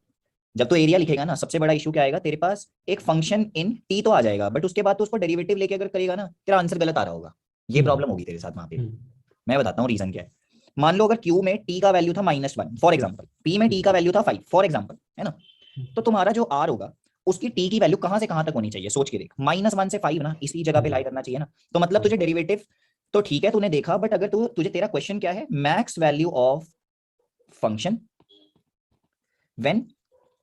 जब तो एरिया लिखेगा ना, सबसे बड़ा इशू क्या आएगा तेरे पास, एक फंक्शन इन टी तो आ जाएगा, बट उसके बाद तो उसको डेरिवेटिव लेके अगर करेगा ना तेरा आंसर गलत आ रहा होगा. ये प्रॉब्लम होगी तेरे साथ वहां पे. मैं बताता हूँ रीजन क्या है. मान लो अगर Q में T का वैल्यू था -1 फॉर एग्जांपल, P में T का वैल्यू था 5 फॉर एग्जांपल, है ना. तो तुम्हारा जो R होगा उसकी T की वैल्यू कहां से कहां तक होनी चाहिए, सोच के देख. -1 से 5 ना, इसी जगह पे लाई करना चाहिए ना. तो मतलब तुझे डेरिवेटिव तो ठीक है तूने देखा, बट अगर तुझे तेरा क्वेश्चन क्या है, max value of function when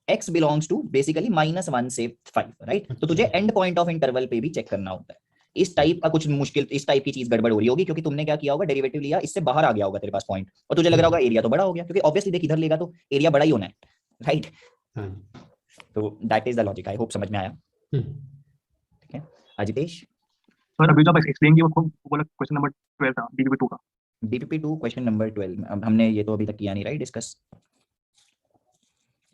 x belongs to basically -1 से 5, राइट. तो तुझे एंड पॉइंट ऑफ इंटरवल पे भी चेक करना होता है. इस टाइप का कुछ मुश्किल, इस टाइप की चीज गड़बड़ हो रही होगी क्योंकि तुमने क्या किया होगा, डेरिवेटिव लिया, इससे बाहर आ गया होगा तेरे पास पॉइंट, और तुझे लग रहा होगा एरिया तो बड़ा हो गया, क्योंकि ऑब्वियसली देख इधर लेगा तो एरिया बड़ा ही होना है, राइट. तो that is the logic. I hope समझ में आया. ठीक है अजितेश. सर अभी जो आप एक्सप्लेन किया वो बोला क्वेश्चन नंबर 12 था डीपीपी 2 का. DPP 2 question number 12. अब हमने ये तो अभी तक किया नहीं, राइट, डिस्कस.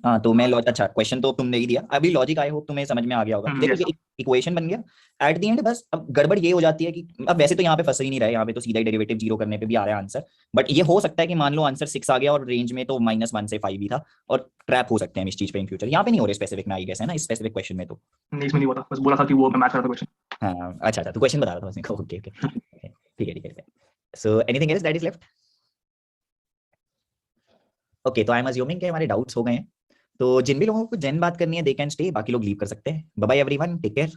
हाँ तो मैं अच्छा क्वेश्चन तो तुमने ही दिया, अभी लॉजिक आई होप तुम्हें समझ में आ गया होगा. देखो ये इक्वेशन बन गया एट द एंड. बस अब गड़बड़ ये हो जाती है कि अब वैसे तो यहाँ पे फंस ही नहीं रहे, यहाँ पे तो सीधा ही डेरिवेटिव 0 करने पे भी आ रहा है आंसर, बट ये हो सकता है कि मान लो आंसर 6 आ गया और रेंज में तो -1 से 5 ही था, और ट्रैप हो सकते हैं इस चीज पे इन फ्यूचर. यहाँ पे नहीं हो रहे स्पेसिफिक में, आई गेस, है ना, इस स्पेसिफिक क्वेश्चन में तो नहीं इसमें नहीं हुआ था, बस बोला था कि वो मैं मैच कर रहा था क्वेश्चन. हाँ अच्छा तो क्वेश्चन बता रहा था उसने. ओके ठीक है. So anything else that is left. Okay तो आई एम अज्यूमिंग कि हमारे डाउट्स हो गए हैं. तो जिन भी लोगों को जेन बात करनी है दे कैन स्टे, बाकी लोग लीव कर सकते हैं. Bye bye everyone, take care.